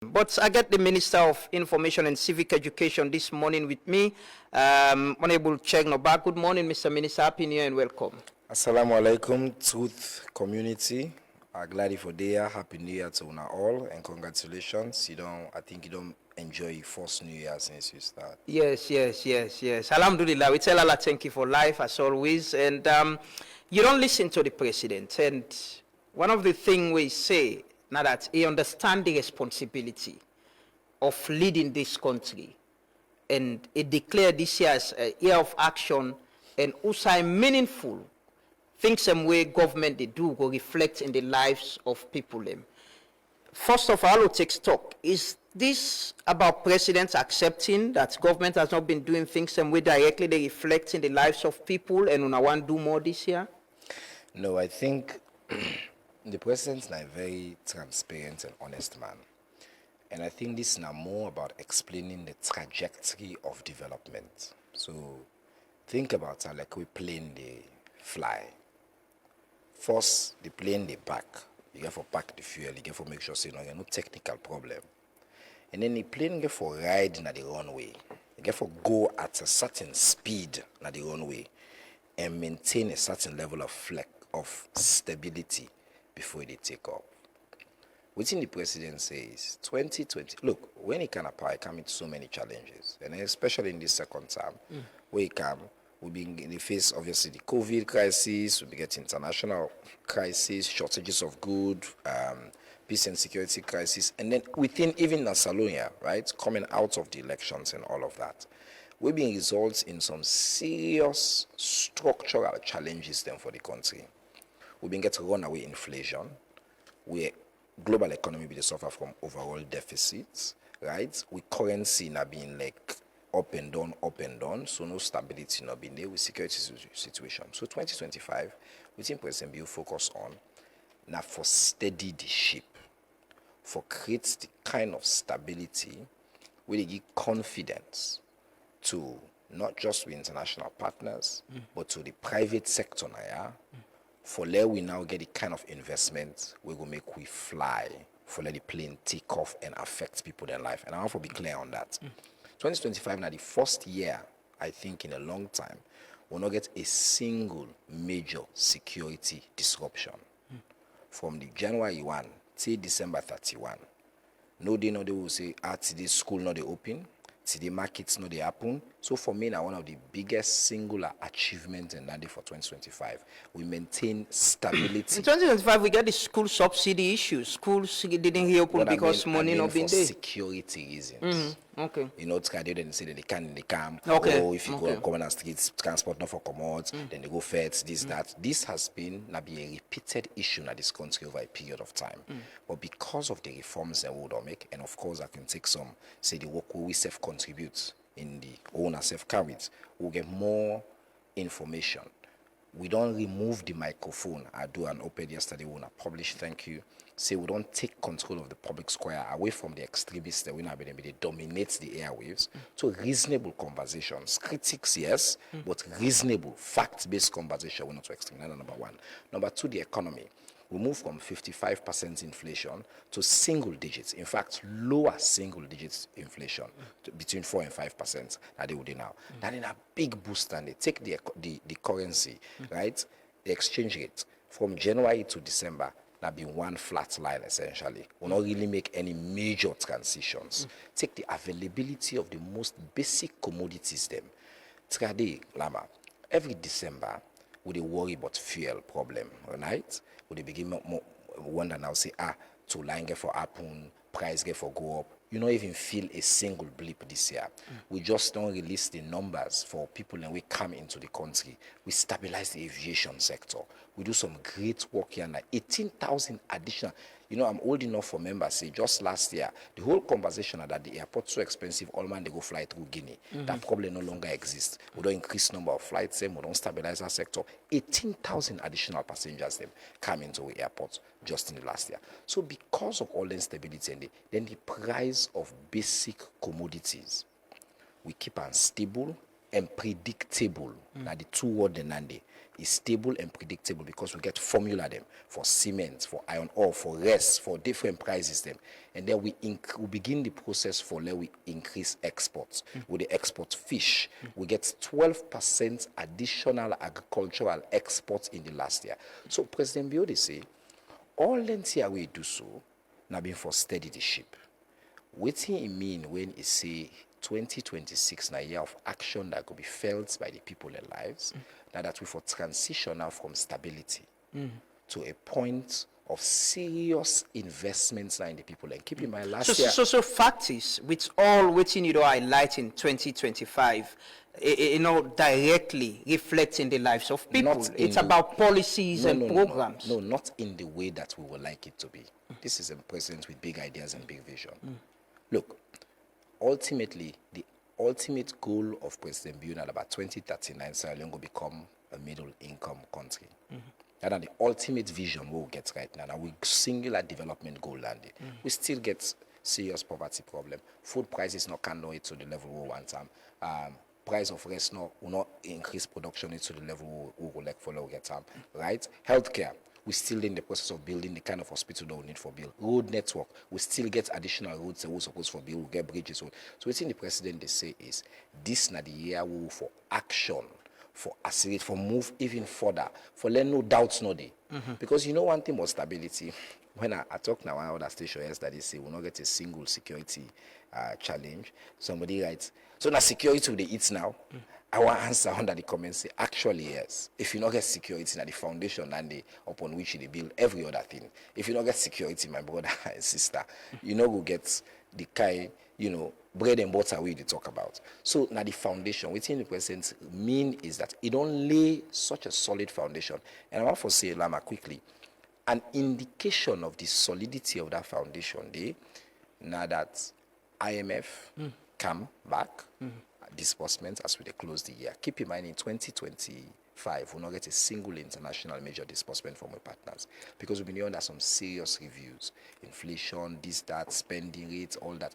But I get the Minister of Information and Civic Education this morning with me, Honorable Cheng Noba. Good morning, Mr. Minister. Happy New Year and welcome. Assalamu alaikum, Truth community. I'm glad for there. Happy New Year to una all and congratulations. I think you don't enjoy your first New Year since you start. Yes. Alhamdulillah. We tell Allah thank you for life as always. And you don't listen to the president. And one of the things we say now that he understands the responsibility of leading this country. And he declared this year as a year of action and also meaningful things some way government they do go reflect in the lives of people. First of all, we'll take stock. Is this about presidents accepting that government has not been doing things some way directly they reflect in the lives of people and we want to do more this year? No, I think the president is a very transparent and honest man. And I think this is now more about explaining the trajectory of development. So think about how like we plane they fly. First, the plane they back. You get for pack the fuel, you get for make sure say no, no technical problem. And then the plane get for ride na the runway. You get for go at a certain speed na the runway and maintain a certain level of stability before they take off. Within the president says 2020, look, when he can apply, come into so many challenges, and especially in this second term, where he come, we'll be in the face, obviously, the COVID crisis, we'll be getting international crisis, shortages of goods, peace and security crisis, and then within even Nasalonia, right, coming out of the elections and all of that, we'll be results in some serious structural challenges then for the country. We've been getting runaway inflation, where global economy will suffer from overall deficits, right? With currency not being like up and down, so no stability not being there with security situation. So 2025, we think President Bill focus on now for steady the ship, for create the kind of stability where they give confidence to not just with international partners, but to the private sector now, for let we now get the kind of investment we will make we fly, for let the plane take off and affect people in life. And I want to be clear on that. 2025 now the first year, I think in a long time, we'll not get a single major security disruption. From the January 1 till December 31. No day no they will say, today school not they open, today markets not they happen. So for me now one of the biggest singular achievements in that day for 2025. We maintain stability. In 2025 we get the school subsidy issue. Schools didn't reopen because money not been there. For security reasons. Okay. You know, it's kind of they say that they can in the camp. Okay. Or if you go on the streets, transport not for commodities, then they go feds, this, that. This has been a repeated issue in this country over a period of time. But because of the reforms that we will make, and of course I can take some, say the work we self-contribute in the owner self-carried, we'll get more information. We don't remove the microphone. I do an op-ed yesterday when I published, thank you. Say we don't take control of the public square away from the extremists that we now they dominate the airwaves. So reasonable conversations. Critics, yes, but reasonable, fact-based conversation, we're not too extreme. That's number one. Number two, the economy. We move from 55% inflation to single digits. In fact, lower single digits inflation, between 4 and 5%. That they would do now. That is a big boost, and they take the currency, right? The exchange rate from January to December. That be one flat line essentially. Will not really make any major transitions. Take the availability of the most basic commodities them. Trade, Lama, every December, would they worry about fuel problem, right? Would they begin more wonder now say, to line get for happen, price get for go up. You don't even feel a single blip this year. We just don't release the numbers for people and we come into the country. We stabilize the aviation sector. We do some great work here now. 18,000 additional. You know, I'm old enough for members, say just last year, the whole conversation that the airport's so expensive, all man they go fly through Guinea. That probably no longer exists. We don't increase number of flights, we don't stabilize our sector. 18,000 additional passengers them come into the airport just in the last year. So because of all the instability and then the price of basic commodities, we keep unstable and predictable. Now the two word Nande is stable and predictable because we get formula them for cement, for iron ore, for rest, for different prices them. And then we begin the process for let we increase exports. With the export fish, we get 12% additional agricultural exports in the last year. So President Biode say, all length we do so, now being for steady the ship. What he mean when he say 2026 na year of action that could be felt by the people in lives, now that we for transition now from stability to a point of serious investments now in the people. And keep in mind last year. So fact is, with all waiting you know highlight in 2025, directly reflecting the lives of people. It's about policies and programs. No, not in the way that we would like it to be. This is a president with big ideas and big vision. Look, ultimately, the ultimate goal of President Biode about 2039, Sierra Leone will become a middle-income country. That is the ultimate vision we will get right now. Now we singular development goal landed. We still get serious poverty problem. Food prices not can know it to the level we want them. Price of rest will not increase production into the level we will like follow get time. Right? Healthcare. We're still in the process of building the kind of hospital that we need for build. Road network, we still get additional roads that we're supposed for build, we'll get bridges. So what the president they say is, this na the year we will for action, for accelerate, for move even further, for let no doubts no day. Because you know one thing about stability, when I talk now on other station yesterday, say we'll not get a single security challenge. Somebody writes, so now security they eat now. I want to answer under the comments, say, actually, yes. If you not get security, now the foundation and the upon which they build every other thing. If you not get security, my brother and sister, you know go get the kind, bread and butter we talk about. So now the foundation, within the president mean is that it don't lay such a solid foundation. And I want to say, Lama, quickly, an indication of the solidity of that foundation, now that IMF come back, disbursements as we close the year. Keep in mind in 2025, we'll not get a single international major disbursement from our partners because we've been under some serious reviews. Inflation, this, that, spending rates, all that.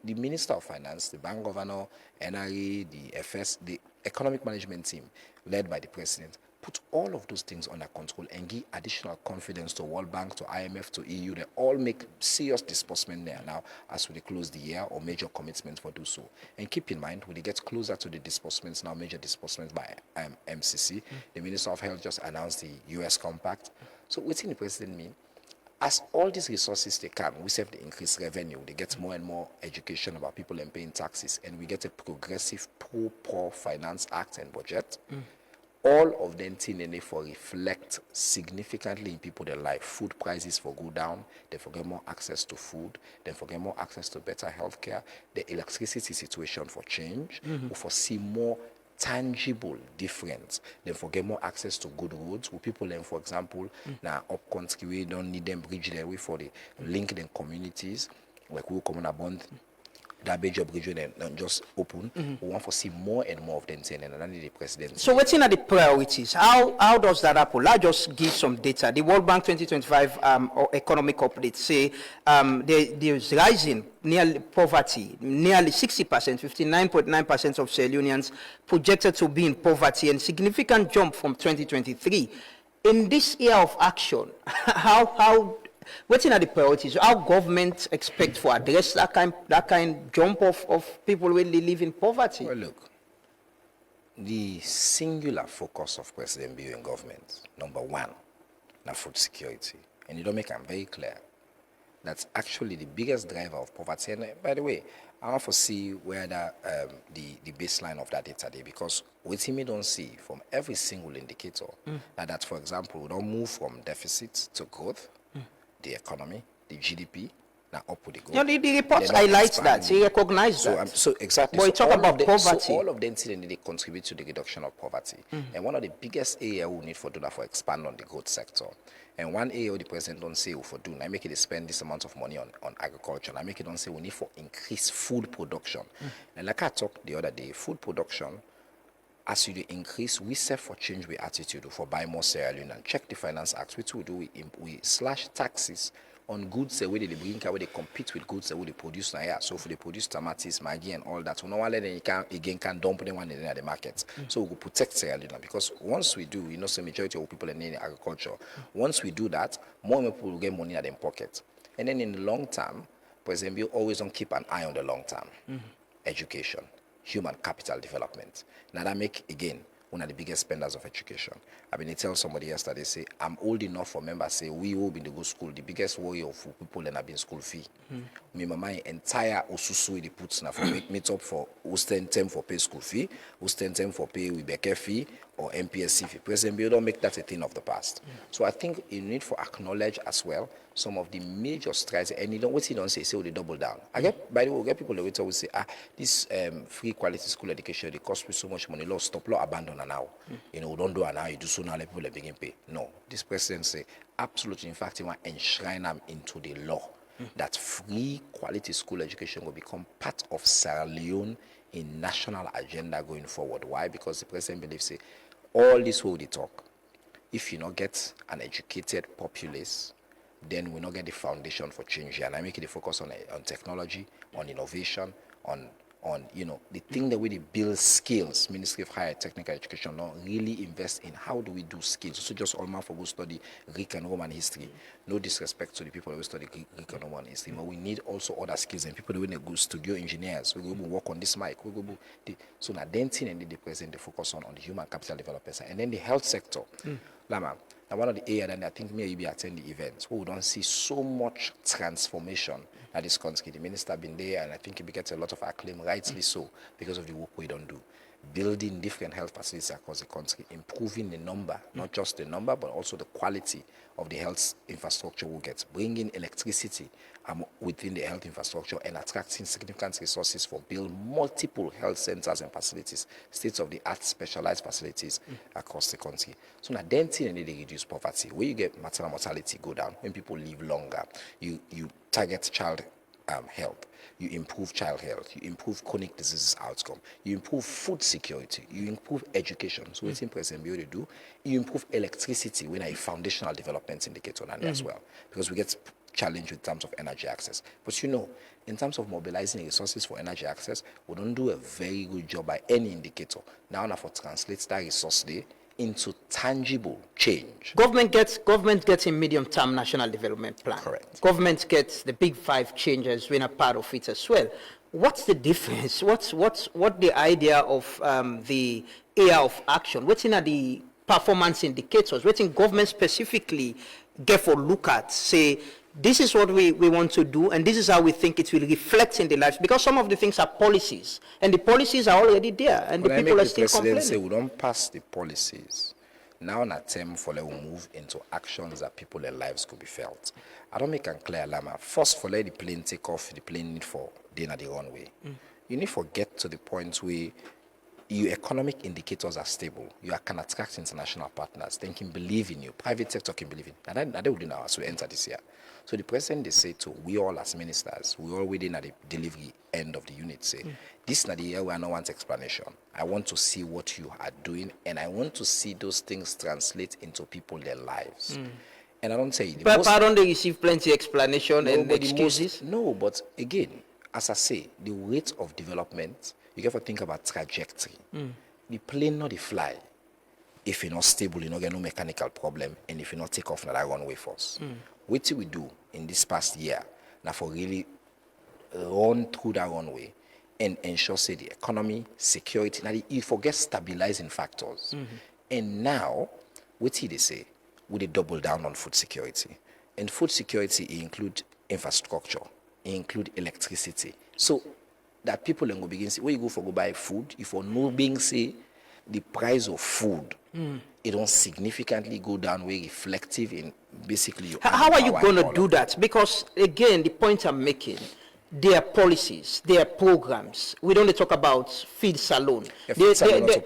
The Minister of Finance, the Bank Governor, NRA, the FS, the Economic Management Team, led by the President, put all of those things under control and give additional confidence to World Bank, to IMF, to EU. They all make serious disbursement there now as we close the year or major commitments for do so. And keep in mind, when they get closer to the disbursements now, major disbursements by MCC, the Minister of Health just announced the US Compact. So what's the President mean? As all these resources they come, we have the increased revenue. They get more and more education about people and paying taxes. And we get a progressive pro-poor finance act and budget. All of them things for reflect significantly in people their life. Food prices for go down, they forget more access to food, they forget more access to better healthcare, the electricity situation for change, we foresee more tangible difference. They forget more access to good roads. With people then, for example, now up country we don't need them bridge their way for the link them communities, like we come on a bond. That major bridge and just open. We want to see more and more of them saying, and then the president. So what's in the priorities? How does that happen? I'll just give some data. The World Bank 2025 economic update say there's rising nearly poverty, nearly 60%, 59.9% of Sierra Leoneans projected to be in poverty, and significant jump from 2023. In this year of action, what's in the priorities? How government expect to address that kind jump of people who live in poverty? Well, look, the singular focus of President Biode and government, number one, na food security. And you don't make them very clear. That's actually the biggest driver of poverty. And by the way, I want to see where the baseline of that data is, because what we don't see from every single indicator, that for example, we don't move from deficit to growth, the economy, the GDP, now up with the growth. The report highlights that. He recognizes that. So exactly. But so talk about poverty. So all of them they contribute to the reduction of poverty. And one of the biggest areas we need for do that for expand on the growth sector. And one area the president don't say we for do, I make it spend this amount of money on agriculture. I make it don't say we need for increase food production. And like I talked the other day, food production, as you increase, we set for change with attitude for buy more Sierra Leone and check the Finance Act, which we do, we slash taxes on goods where they bring, where they compete with goods where they produce now. Yeah. So if they produce tomatoes, Maggi, and all that, so no one then you can dump them one in the market. So we will protect Sierra Leone, because once we do, the majority of people in agriculture. Once we do that, more people will get money in their pocket. And then in the long term, President Bill always don't keep an eye on the long term. Education, human capital development. Now that make, again, one of the biggest spenders of education. I mean, they tell somebody yesterday, say, I'm old enough for members, say, we will be in the good school. The biggest worry of people that have been school fee. Me, my entire Osusu, they put now for meet up for Osten term for pay school fee, Osten term for pay with Becker fee or MPSC fee. President Bill don't make that a thing of the past. So I think you need to acknowledge as well some of the major strides, and you don't what he don't say we double down. I get, by the way, we get people that always say, this free quality school education, they cost me so much money, law stop, law abandon now. We don't do it now, you do so now, let people begin pay. No, this president say absolutely, in fact, he want to enshrine them into the law that free quality school education will become part of Sierra Leone in national agenda going forward. Why? Because the president believes say all this will they talk. If you not get an educated populace, then we not get the foundation for change here. And I make it a focus on technology, on innovation, on the thing that we build skills. Ministry of Higher Technical Education now really invest in how do we do skills. So just all man for go study Greek and Roman history. No disrespect to the people who study Greek and Roman history, but we need also other skills and people doing a good studio engineers. We go work on this mic. So now then thing and the present they focus on the human capital development side. And then the health sector. Lama. Now, one of the areas that I think maybe be attend the events where we don't see so much transformation at this country. The minister been there, and I think he gets a lot of acclaim, rightly so, because of the work we don't do. Building different health facilities across the country, improving the number, not just the number, but also the quality of the health infrastructure we get, bringing electricity within the health infrastructure and attracting significant resources for build multiple health centers and facilities, state-of-the-art specialized facilities across the country. So now then thing they reduce poverty. Where you get maternal mortality go down, when people live longer, you target child health, you improve child health, you improve chronic diseases outcome, you improve food security, you improve education. So what's President Bio to do? You improve electricity when a foundational development indicator as well, because we get challenged with terms of energy access. But in terms of mobilizing resources for energy access, we don't do a very good job by any indicator. Now for translate that resource there into tangible change. Government gets a medium-term national development plan. Correct. Government gets the big 5 changes when a part of it as well. What's the difference? What the idea of the area of action? What's in the performance indicators? What's in government specifically get for look at? Say, this is what we want to do, and this is how we think it will reflect in the lives. Because some of the things are policies, and the policies are already there, and the people are still complaining. Say we don't pass the policies. Now an attempt for let we move into actions that people their lives could be felt. I don't make a clear alarm. First, for let the plane take off, the plane need for dinner the runway. You need to get to the point where your economic indicators are stable. You can attract international partners. They can believe in you. Private sector can believe in you. And that they will do now as we enter this year. So the president, they say to we all as ministers, we all within at the delivery end of the unit say, this is not the year where I don't want explanation. I want to see what you are doing, and I want to see those things translate into people, their lives. And I don't say... But don't they receive plenty explanation and excuses? No, but again, as I say, the rate of development, you have to think about trajectory. The plane, not the fly. If you're not stable, you don't get no mechanical problem, and if you not take off on that runway first. What do we do in this past year now for really run through that runway and ensure say the economy, security, now you forget stabilizing factors. And now, what did they say? Would they double down on food security? And food security include infrastructure, it include electricity. So that people then go begin to say, where you go buy food, if for no being say the price of food, it don't significantly go down, way reflective in basically your how are you going to do that? Because again, the point I'm making, their policies, their programs. We don't talk about feed salon.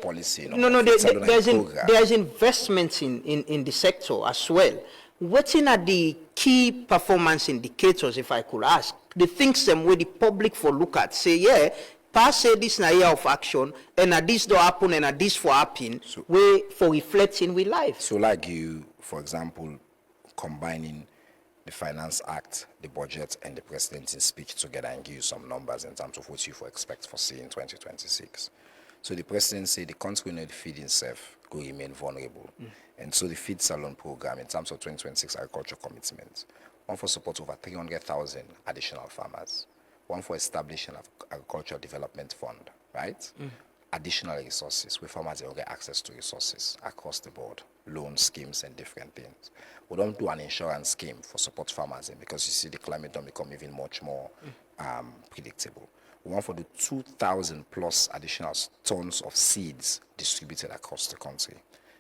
Policy. There's investments in the sector as well. What's in at the key performance indicators, if I could ask, the things where the public for look at, say, yeah, pass say this in a year of action, and this don't happen, and this for happen, way for reflecting with life. So like you, for example, combining the Finance Act, the budget, and the president's speech together and give you some numbers in terms of what you expect for see in 2026. So the president said the country will not feed itself, will remain vulnerable. And so the Feed Salon program in terms of 2026 agriculture commitments, one for support over 300,000 additional farmers, one for establishing an agricultural development fund, right? Additional resources where farmers will get access to resources across the board, loan schemes and different things. We don't do an insurance scheme for support farmers because you see the climate don't become even much more predictable. We want for the 2,000 plus additional tons of seeds distributed across the country.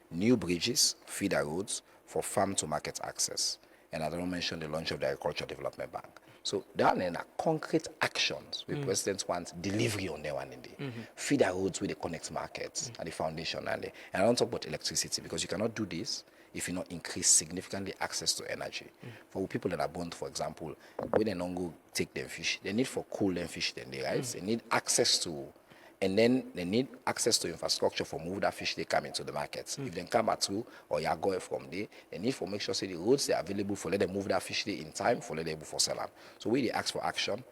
New bridges, feeder roads for farm to market access. And I don't mention the launch of the Agricultural Development Bank. So there are concrete actions where presidents want delivery on their one in the feeder roads with the connect markets and the foundation and I don't talk about electricity because you cannot do this if you not increase significantly access to energy. For people that are born, for example, when they don't go take them fish, they need for cool them fish then they right? They need access to, and then they need access to infrastructure for move that fish they come into the markets. If they come at through or you are going from there, they need for make sure say the roads they are available for let them move that fish there in time for let them able for sell them. So we they ask for action.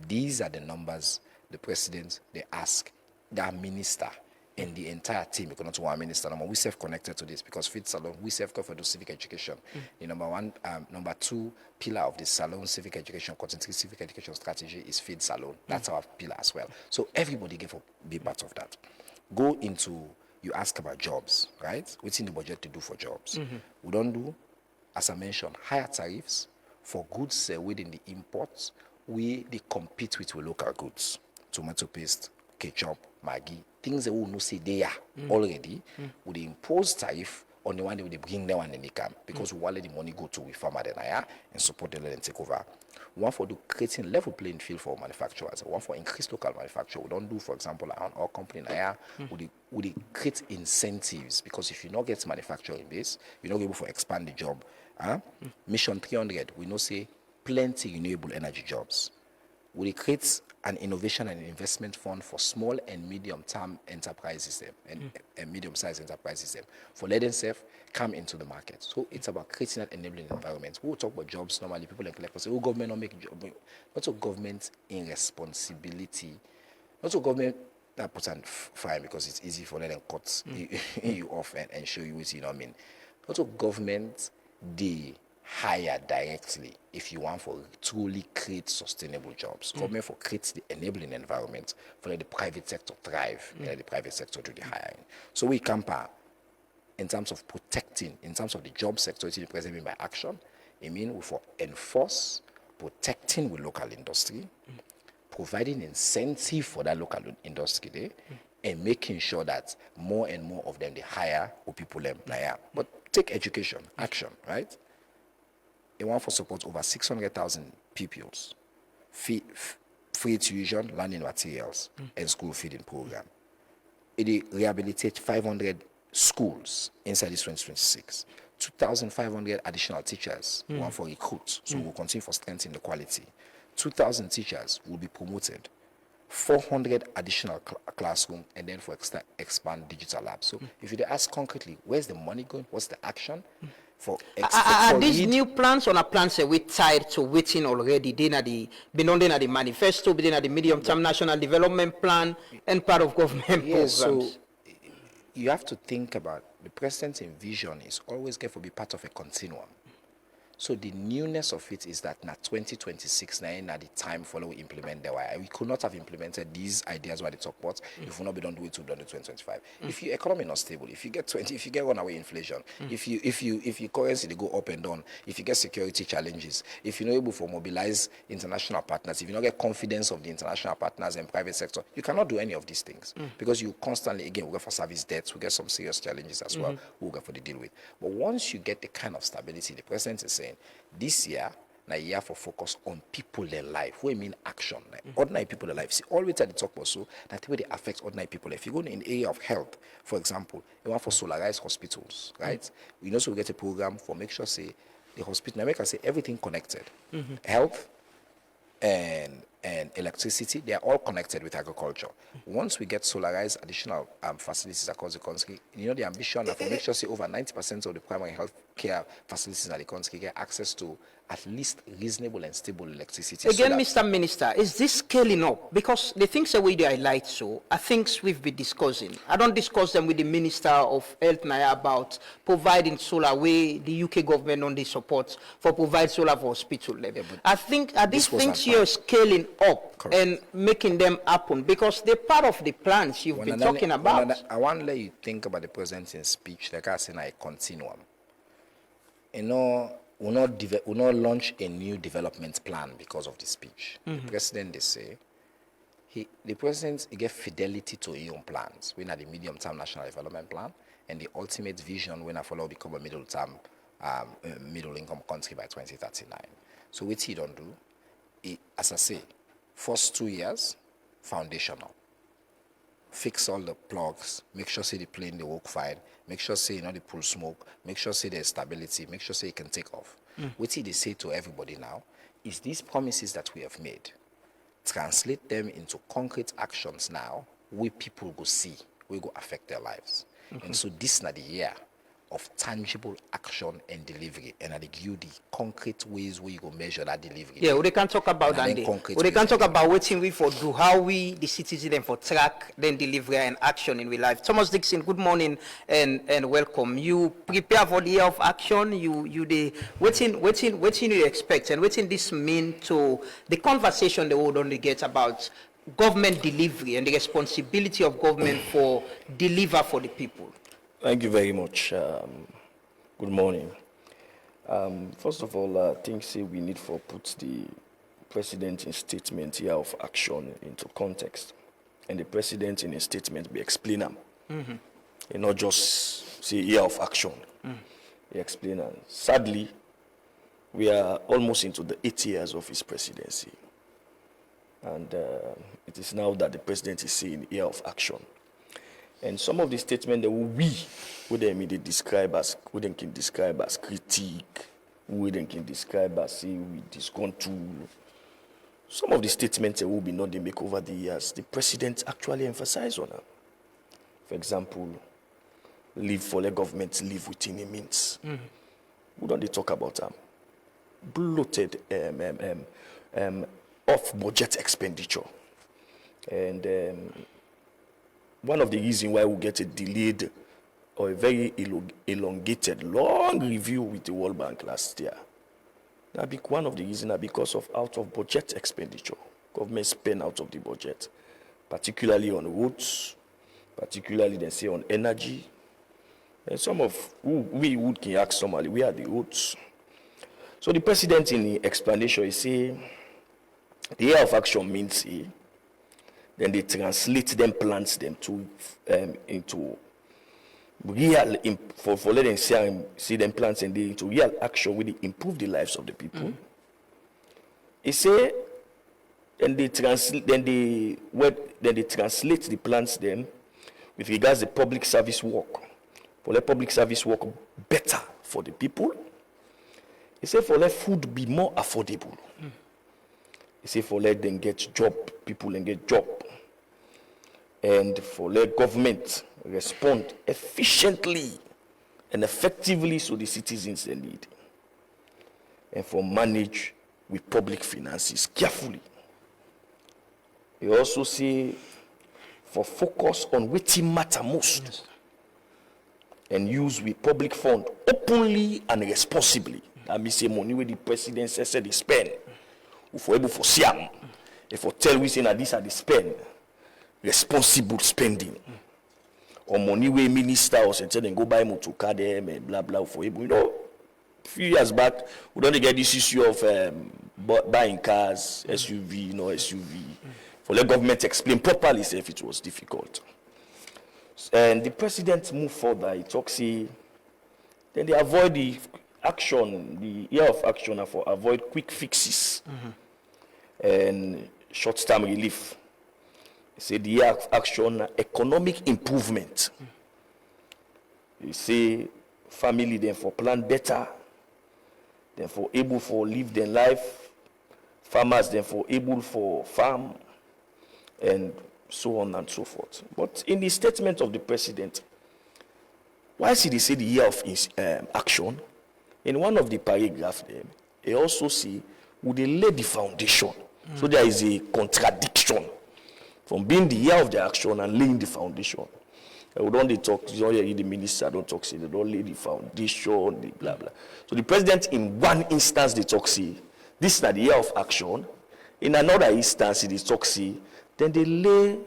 These are the numbers the president they ask that minister and the entire team, because not one minister, we self-connected to this because Feed Salon, we self-cover to civic education. The number two pillar of the Salon civic education, concentrated civic education strategy is Feed Salon. That's our pillar as well. So everybody can be part of that. Go into, you ask about jobs, right? What's in the budget to do for jobs? We don't do, as I mentioned, higher tariffs for goods within the imports. They compete with local goods, tomato paste, ketchup, Maggi, things that we know say they are already, would impose tariff on the one that they bring them and then they come because we want let the money go to we farmer then and support them and take over. One for creating level playing field for manufacturers, one for increased local manufacture. We don't do, for example, on our company would create incentives because if you not get manufacturing base, you're not able to expand the job. Mission 300, we know say plenty renewable energy jobs. We create an innovation and investment fund for small and medium-term enterprises and medium-sized enterprises for letting themselves come into the market. So it's about creating that enabling environment. We'll talk about jobs normally. People like say, "Oh, government not make job." Not so government in responsibility. Not so government that puts on fine because it's easy for them to cut you off and show you what you know what I mean. Not so government the hire directly if you want for truly create sustainable jobs. Government for create the enabling environment for the private sector thrive and the private sector do the hiring. So we compare in terms of protecting, in terms of the job sector, it's the president by action. I mean we for enforce, protecting with local industry, providing incentive for that local industry there, and making sure that more and more of them they hire or people them. But take education, action, right? They want for support over 600,000 pupils, free tuition, learning materials, and school feeding program. It rehabilitate 500 schools inside this 2026. 2,500 additional teachers want for recruits, so we'll continue for strengthening the quality. 2,000 teachers will be promoted. 400 additional classroom, and then for expand digital labs. So if you ask concretely, where's the money going? What's the action? Are these new plans or plans we tied to waiting already? They are beyond the manifesto, they are the medium-term national development plan, and part of government programs. So you have to think about the president's vision is always going to be part of a continuum. So the newness of it is that now 2026 now at the time follow we implement the way. We could not have implemented these ideas what they talk about if we not be done do it to done in 2025. If your economy not stable, if you get runaway inflation, if your currency they go up and down, if you get security challenges, if you're not able to mobilize international partners, if you not get confidence of the international partners and private sector, you cannot do any of these things because you constantly again we go for service debts, we get some serious challenges as well. We'll go for the deal with. But once you get the kind of stability the president is saying. This year, now you have to focus on people in life. What I mean action, like ordinary people in life. See, always at the talk also that way they affect ordinary people. If you go in the area of health, for example, you want for solarize hospitals, right? We also get a program for make sure say the hospital. America say everything connected, health and electricity. They are all connected with agriculture. Once we get solarized additional facilities across the country, the ambition is to make sure say over 90% of the primary health care facilities in the country get access to at least reasonable and stable electricity. so Again, that- Mr. Minister, is this scaling up? Because the things that we highlight so are things we've been discussing. I don't discuss them with the Minister of Health now about providing solar where the UK government only supports for provide solar for hospital level. I think are these this was things an- you're scaling up Correct. and making them happen because they're part of the plans you've been talking about. I want to let you think about the president's speech, like I said, a continuum. You know, we'll not launch a new development plan because of the speech. The president, they say, the president he gave fidelity to his own plans. When at the medium-term national development plan and the ultimate vision when I follow become a middle-income country by 2039. So what he don't do, as I say, first 2 years, foundational. Fix all the plugs, make sure say the plane they work fine, make sure say they pull smoke, make sure say there's stability, make sure say it can take off. What they say to everybody now is these promises that we have made, translate them into concrete actions now where people go see, will go affect their lives. And so this is not the year of tangible action and delivery, and I give you the concrete ways where you go measure that delivery. Yeah, we can talk about that. We can talk about what we for do, how we the citizen for track then delivery and action in real life. Thomas Dixon, good morning and welcome. You prepare for the year of action. You the what you expect and what this mean to the conversation they would only get about government delivery and the responsibility of government for deliver for the people. Thank you very much. Good morning. First of all, I think we need to put the president in statement here of action into context. And the president in his statement be explain them. And not just say year of action. He explain them. Sadly, we are almost into the 8 years of his presidency. And it is now that the president is saying year of action. And some of the statements that we can describe as critique, we can describe as say we discontrol. Some of the statements that will be not they make over the years, the president actually emphasized on them. For example, live for the government, live within the means. We don't they talk about them. Bloated off budget expenditure. And one of the reasons why we get a delayed or a very elongated, long review with the World Bank last year. One of the reasons are because of out of budget expenditure. Government spend out of the budget, particularly on roads, particularly they say on energy. And some of we would can ask somebody, where are the roads? So the president in the explanation is saying the year of action means then they translate them plans them to into real for let them see them plans and they into real action where they improve the lives of the people. He say then they translate the plans them with regards to public service work. For let public service work better for the people. He say for let food be more affordable. He say for let them get job, people and get job. And for let government respond efficiently and effectively so the citizens they need. And for manage with public finances carefully. He also say for focus on what matter most and use with public fund openly and responsibly. That means say money where the president says they spend. For able for siam. If for tell we say that this are the spend. Responsible spending. Or money where minister or something then go buy motor car them and blah blah for able. You know, a few years back, we don't get this issue of buying cars, SUV, no SUV. For the government explain properly if it was difficult. And the president moved further, he talks then they avoid the action, the year of action for avoid quick fixes and short-term relief. He say the year of action, economic improvement. He say family then for plan better, then for able for live their life, farmers then for able for farm, and so on and so forth. But in the statement of the president, why did he say the year of action? In one of the paragraphs there, He also see, would they lay the foundation? So there is a contradiction from being the year of the action and laying the foundation. We don't talk, you don't hear the minister don't talk, say they don't lay the foundation, the blah blah. So the president in one instance they talk, say, this is not the year of action. In another instance, they talk, say, then they lay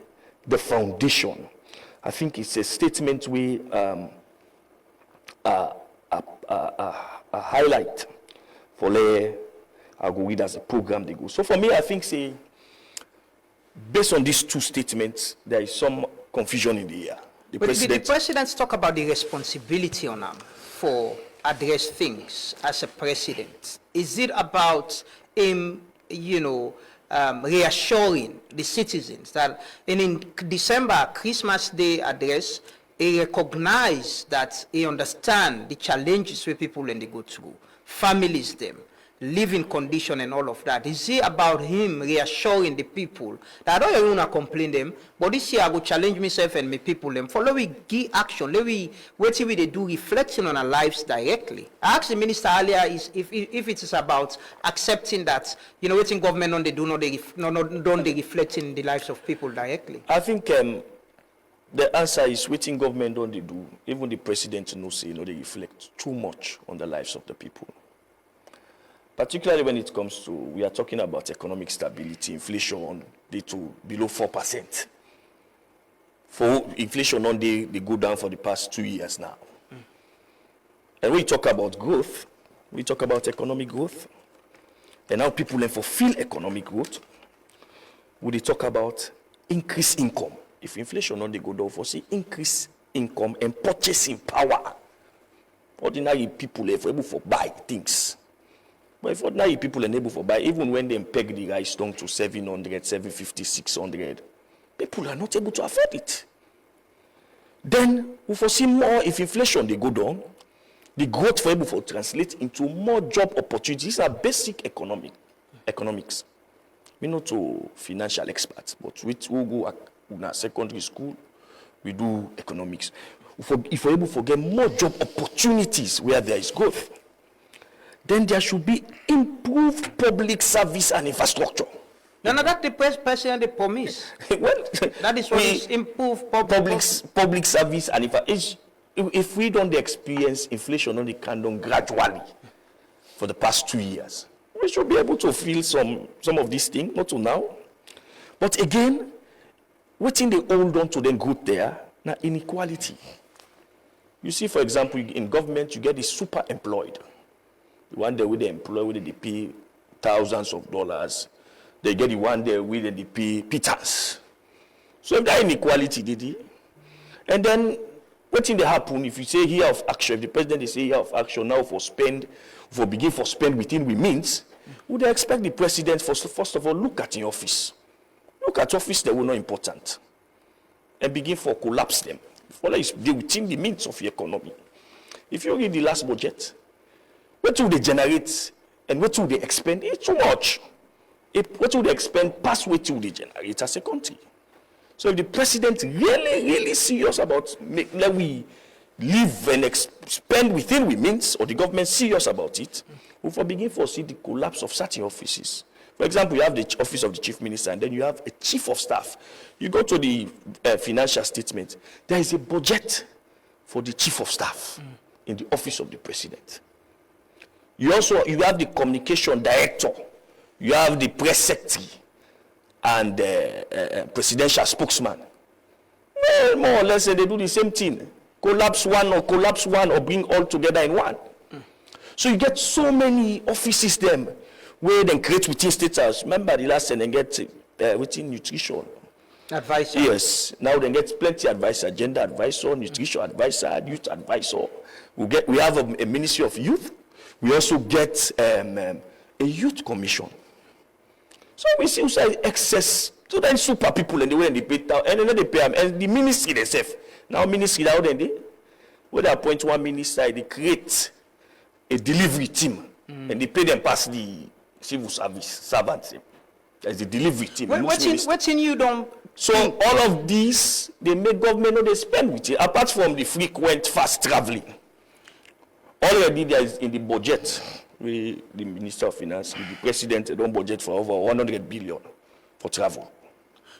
the foundation. I think it's a statement we a highlight for the I go read as a program they go. So for me, I think say based on these two statements, there is some confusion in the air. The presidents talk about the responsibility on him for address things as a president. Is it about him, reassuring the citizens that in December Christmas Day address, he recognized that he understands the challenges where people when they go through, families them, living condition and all of that? Is it about him reassuring the people that I don't want to complain them, but this year I will challenge myself and my people them. For let we give action, let we wait till they do reflecting on our lives directly. I asked the minister earlier is if it is about accepting that waiting government on they do not they don't they reflecting in the lives of people directly. I think the answer is waiting government don't they do. Even the president knows say they reflect too much on the lives of the people. Particularly when it comes to, we are talking about economic stability, inflation to below 4%. For inflation on they go down for the past 2 years now. And we talk about growth, we talk about economic growth. And now people then fulfill economic growth. We talk about increased income. If inflation on they go down for say increased income and purchasing power. Ordinary people are able to buy things. But if ordinary people are able to buy, even when they peg the rice down to 700, 750, 600, people are not able to afford it. Then we foresee more if inflation they go down, the growth for able to translate into more job opportunities. These are basic economics. We not to financial experts, but we go in our secondary school, we do economics. If we're able to get more job opportunities where there is growth, then there should be improved public service and infrastructure. No, that's the president they promise. Well, that is what is improved public service and infrastructure. If we don't experience inflation on the candle gradually for the past 2 years, we should be able to feel some of these things, not to now. But again, waiting they hold on to them good there, now inequality. You see, for example, in government, you get the super employed. The one day with the employee, they pay thousands of dollars. They get the one day with they pay pittance. So if that inequality, did he? And then what thing they happen if you say year of action, if the president they say year of action now for spend within we means, would they expect the president first of all look at in office? Look at office that were not important. And begin for collapse them. Follow is within the means of the economy. If you read the last budget, what will they generate and what will they expend? It's too much. What will they expend past what will they generate as a country? So if the president really serious about let we live and spend within we means, or the government serious about it, we will begin to see the collapse of certain offices. For example, you have the office of the chief minister, and then you have a chief of staff. You go to the financial statement, there is a budget for the chief of staff in the office of the president. You have the communication director, you have the press secretary, and presidential spokesman. Well, more or less, they do the same thing. Collapse one or bring all together in one. So you get so many offices them where they create within status. Remember the last time they get within nutrition. Advisor. Yes. Now they get plenty advisor, gender advisor, nutrition advisor, youth advisor. We have a ministry of youth. We also get a youth commission. So we see excess to then super people and the way they pay and then they pay them and the ministry themselves. Now ministry now then they appoint one minister, they create a delivery team and they pay them past the civil service servants. There's the delivery team. What's in you don't? So all of these they make government know they spend with it. Apart from the frequent fast traveling, already there is in the budget we, the Minister of Finance, the President, they don't budget for over 100 billion for travel.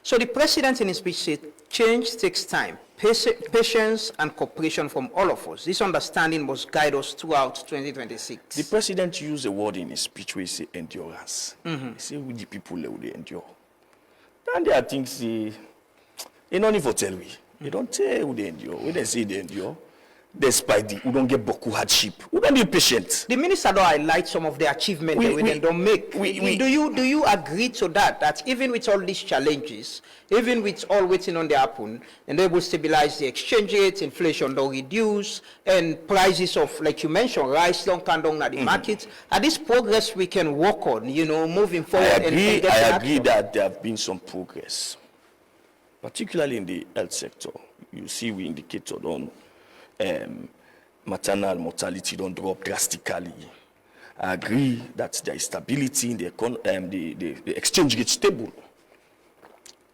So the president in his speech said, change takes time, patience and cooperation from all of us. This understanding must guide us throughout 2026. The president used a word in his speech where he said endurance. He said, with the people, they will endure. And there are things, they don't need to tell me. They don't tell who they endure. When they say they endure, despite we don't get boku hardship. We don't be patient. The minister don't highlight some of the achievements that we don't make. Do you agree to that? That even with all these challenges, even with all waiting on the happen, and they will stabilize the exchange rate, inflation don't reduce, and prices of, like you mentioned, rice don't come down at the market. Are this progress we can work on, moving forward? I agree that there have been some progress, particularly in the health sector. You see, we indicated on maternal mortality don't drop drastically. I agree that there is stability in the exchange rate stable,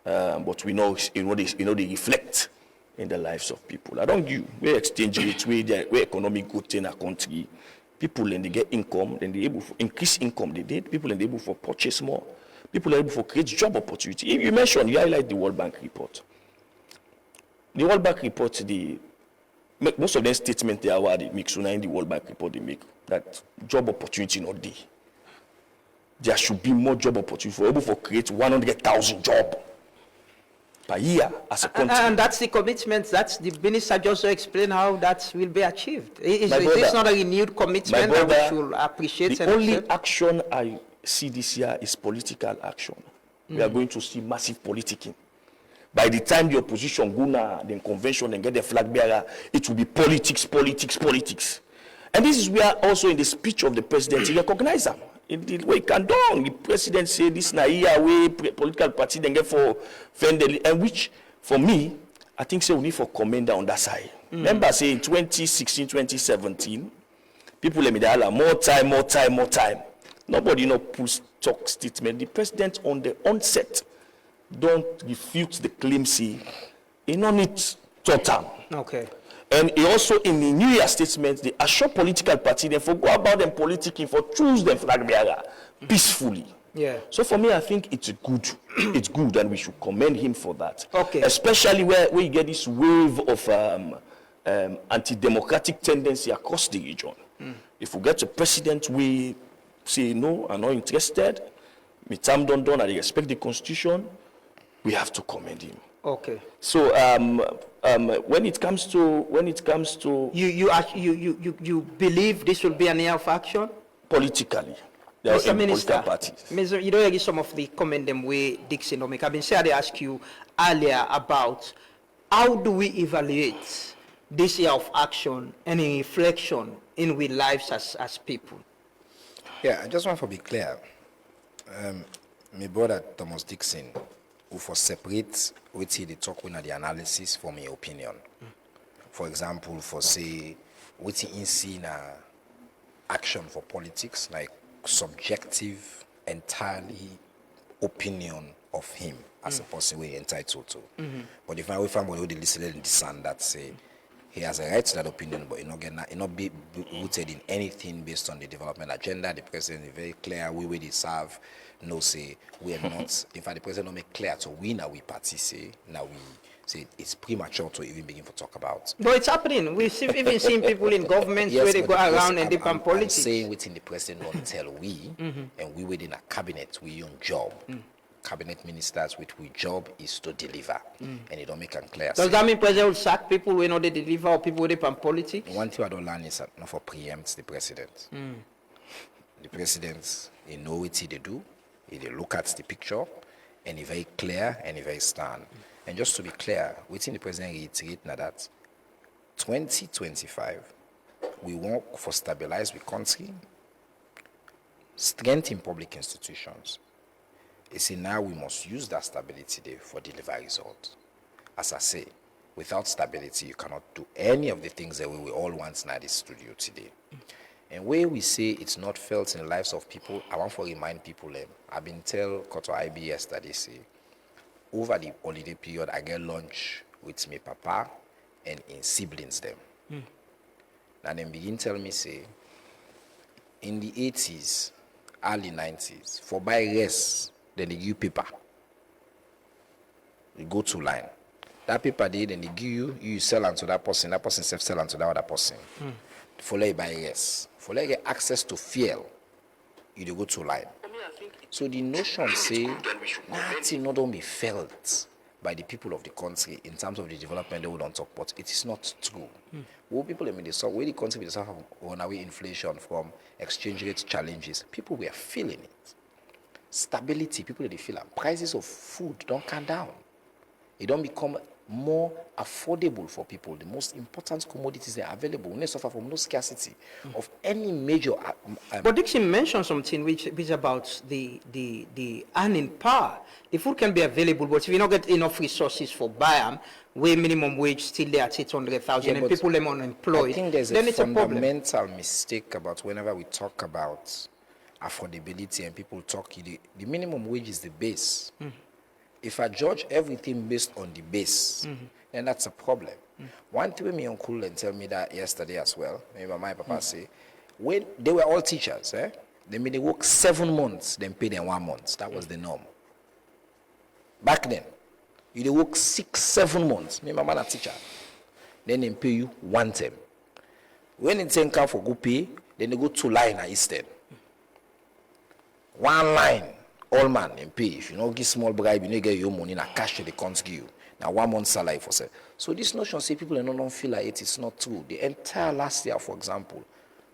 but we know they reflect in the lives of people. I don't give where exchange rate, where economic growth in a country, people and they get income, then they able to increase income. They did people and they able to purchase more. People are able to create job opportunity. If you mentioned, you highlight the World Bank report. The World Bank report, most of them statements they are they make, so now in the World Bank report they make that job opportunity not there. There should be more job opportunity for able to create 100,000 jobs per year as a country. And that's the commitment. That's the minister just explained how that will be achieved. Is this not a renewed commitment that we should appreciate? The only action I see this year is political action. We are going to see massive politicking. By the time the opposition go now, the convention and get the flag bearer, it will be politics, politics, politics. And this is where also in the speech of the president, he recognized them. In the way it can done, the president said this na here way political party then get for friendly, and which for me, I think say we need for commender on that side. Remember say in 2016, 2017, people let me say more time. Nobody pulls talk statement. The president on the onset don't refute the claim, say, he no need total. Okay. And he also, in the New Year statement, they assure political party, they for go about them politicking, for choose them flag bearer peacefully. Yeah. So for me, I think it's good. It's good, and we should commend him for that. Okay. Especially where you get this wave of anti-democratic tendency across the region. If we get a president, we say, no, I'm not interested, me time done, I respect the constitution, we have to commend him. Okay. So when it comes to you believe this will be an year of action politically, there Mr. are Minister, political parties. Mr. You don't get some of the comment them way Dixon or make. I've been saying I asked you earlier about how do we evaluate this year of action and a reflection in our lives as people. Yeah, I just want to be clear. My brother Thomas Dixon, who for separate with the talk with the analysis for my opinion. For example, for say what he see action for politics, like subjective, entirely opinion of him as a person we're entitled to. But if I find somebody who listen in the sun that say he has a right to that opinion, but it not be rooted in anything based on the development agenda. The president is very clear. We will serve. No say we are not. In fact, the president don't make clear to we now we party say now we say it's premature to even begin to talk about. But it's happening. We've even seen people in governments Yes, where they but go the around and dip on politics. I'm saying within the president don't tell we, and we within a cabinet we own job. Cabinet ministers with we job is to deliver, and it don't make it clear. Does that mean president will sack people who know they deliver or people who dip on politics? One thing I don't learn is not for preempt the president. The president, he know what they do. He look at the picture, and he very clear and he very stand. And just to be clear, within the president reiterate now that 2025, we work for stabilize the country, strengthen public institutions. He say now we must use that stability there for deliver results. As I say, without stability, you cannot do any of the things that we all want in this studio today. And where we say it's not felt in the lives of people, I want to remind people, I've been tell Koto IB yesterday, say, over the holiday period, I get lunch with my papa and in siblings them. Now them begin tell me, say, in the 80s, early 90s, for buy rest, then they give you paper. You go to line. That paper then they give you sell unto that person sell unto that other person. For let you buy rest. For let you get access to fuel, you dey go to line. So the notion say nothing not only felt by the people of the country in terms of the development they would not talk, but it is not true. What people I mean they saw where the country will suffer on away inflation from exchange rate challenges, people were feeling it. Stability, people they feel it. Prices of food don't come down. It don't become more affordable for people. The most important commodities that are available. We suffer from no scarcity of any major. But Dixon mentioned something which is about the earning power. The food can be available, but if you don't get enough resources for buy them, where minimum wage still there at 800,000 and people are unemployed, I think there's then a it's a problem. fundamental mistake about whenever we talk about affordability and people talk, the minimum wage is the base. If I judge everything based on the base, then that's a problem. One thing my uncle and tell me that yesterday as well, maybe my papa say, when they were all teachers, they work 7 months, then pay them 1 month. That was the norm. Back then, you work 6-7 months. My mama a teacher, then they pay you 1 term. When it's come for go pay, then they go 2 line instead. 1 line. All man and pay. If you don't give small bribe, you don't get your money, now cash they can't give you. Now 1 month salary for sale. So this notion say people don't feel like it's not true. The entire last year, for example,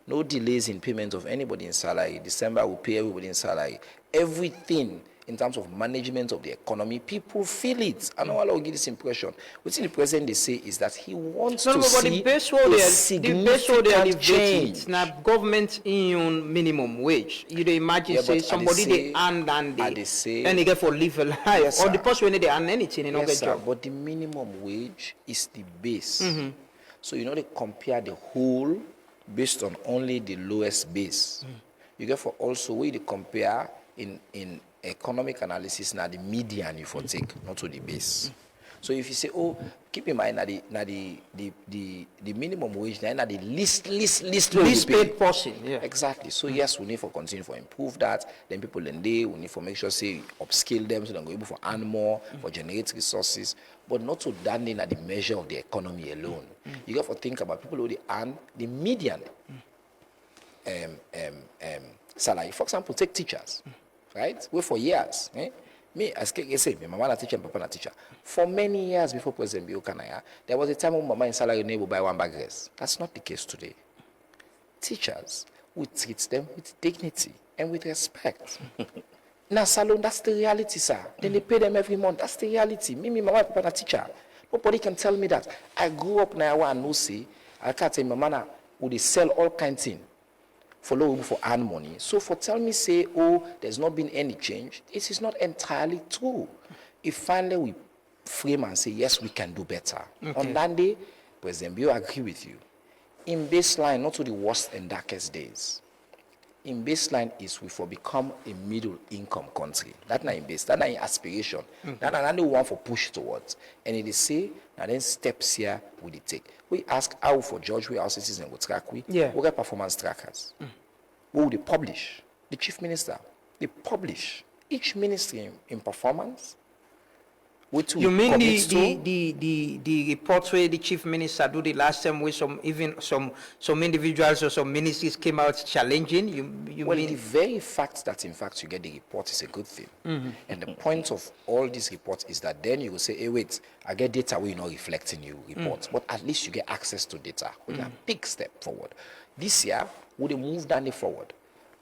no delays in payment of anybody in salary. December we pay everybody in salary. Everything in terms of management of the economy, people feel it. I know I'll give this impression. What's the president they say is that he wants to see a significant change. Now government in minimum wage. You imagine say somebody they earn and they get for live a life, yes, or the person when they earn anything and not get job. But the minimum wage is the base. So you know they compare the whole based on only the lowest base. You get for also where they compare in economic analysis now the median you for take, not to the base. So if you say, oh, keep in mind that the minimum wage now the least paid person. Yeah. Exactly. So yes, we need for continue for improve that. Then people in there, we need for make sure say upskill them so they go able for earn more, for generate resources, but not to down in at the measure of the economy alone. You got to think about people who they earn the median salary. For example, take teachers. Right? Wait for years. Me, as I say, my mama a teacher and papa a teacher. For many years before President Biokanaya, there was a time when mama in salary neighbor buy 1 bag rice. That's not the case today. Teachers, we treat them with dignity and with respect. Now, salon, that's the reality, sir. Then they pay them every month. That's the reality. Me, my mama, papa a teacher. Nobody can tell me that. I grew up now and no see. I can't tell my mama would they sell all kinds of things. Follow for earn money. So for tell me say, oh, there's not been any change, it is not entirely true. If finally we frame and say, yes, we can do better. Okay. On that day, President Bio agree with you. In baseline, not to the worst and darkest days. In baseline is we for become a middle income country. That's not in base, that's not in aspiration. That's another one for push towards. And it is say, now then steps here we take. We ask how for judge we our citizens will track we get performance trackers. What would they publish? The chief minister, they publish each ministry in performance. You mean the report where the chief minister do the last time with some individuals or some ministries came out challenging? You well, mean the very fact that in fact you get the report is a good thing. And the point of all these reports is that then you will say, hey wait, I get data where you're not reflecting your reports, but at least you get access to data. With a big step forward. This year, would they move down the forward?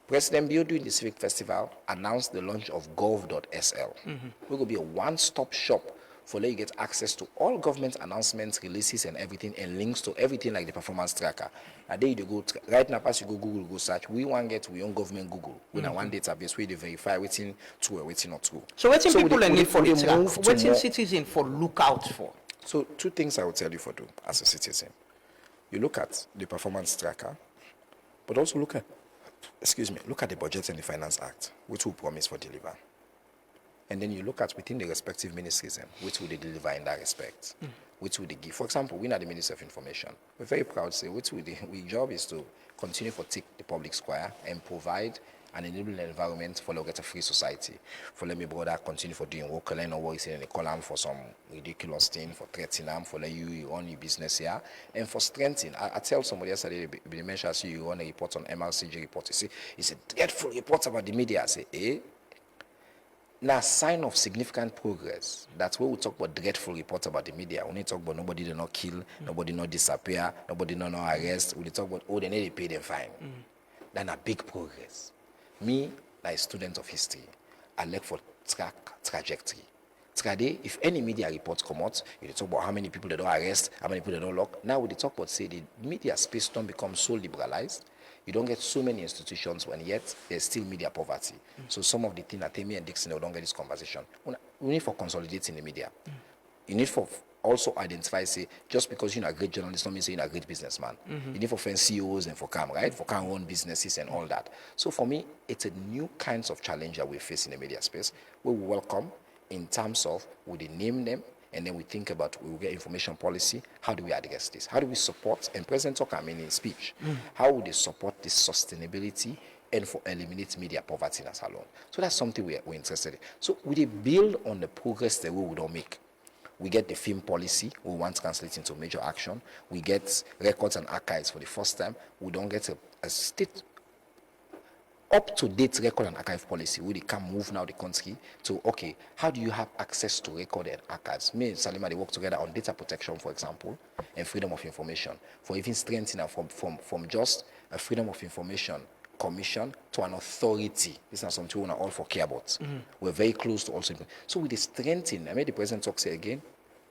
President Bio during the Civic Festival announced the launch of gov.sl. We're going to be a one-stop shop for let you get access to all government announcements, releases, and everything, and links to everything like the performance tracker. And there you go. Right now, as you go Google, go search. We want to get we own government Google. We have one database where they verify waiting true or waiting not true. So what people need for the track? What citizens for look out for? So 2 things I will tell you for do as a citizen. You look at the performance tracker, but also look at the Budget and the Finance Act, which will promise for deliver. And then you look at within the respective ministries, which would they deliver in that respect? Which would they give? For example, we are the Ministry of Information. We're very proud to say, which would our job is to continue to take the public square and provide an enabling environment for a free society. For let me brother continue for doing work, learn what is in the column for some ridiculous thing, for threatening them, for let you run your business here, and for strengthening. I tell somebody yesterday, they mentioned, I see you run a report on MRCG report. You see, it's a dreadful report about the media. I say, now, sign of significant progress. That's where we talk about dreadful reports about the media. We need to talk about nobody did not kill, nobody not disappear, nobody not arrest. We talk about, they need to pay them fine. That's a big progress. Me, like a student of history, I look for trajectory. If any media reports come out, you talk about how many people they don't arrest, how many people they don't lock. Now we talk about, say, the media space don't become so liberalized. You don't get so many institutions when yet there's still media poverty. So some of the things that Tammy and Dixon, they don't get this conversation. We need for consolidating the media. You need for also identify, say, just because you're a great journalist, don't mean you're a great businessman. You need for friend CEOs and for CAM, right? For CAM own businesses and all that. So for me, it's a new kinds of challenge that we face in the media space. We welcome in terms of, would they name them? And then we think about, we will get information policy. How do we address this? How do we support, and President talk, in his speech, how would they support this sustainability and for eliminate media poverty as alone? So that's something we're interested in. So we they build on the progress that we don't make. We get the film policy, we want to translate into major action. We get records and archives for the first time. We don't get a state up-to-date record and archive policy where they can move now the country to, okay, how do you have access to record and archives? Me and Salima, they work together on data protection, for example, and freedom of information, for even strengthening from just a freedom of information commission to an authority. This is not something we all for care about. We're very close to also. So with the strengthening, I made the president talk say again,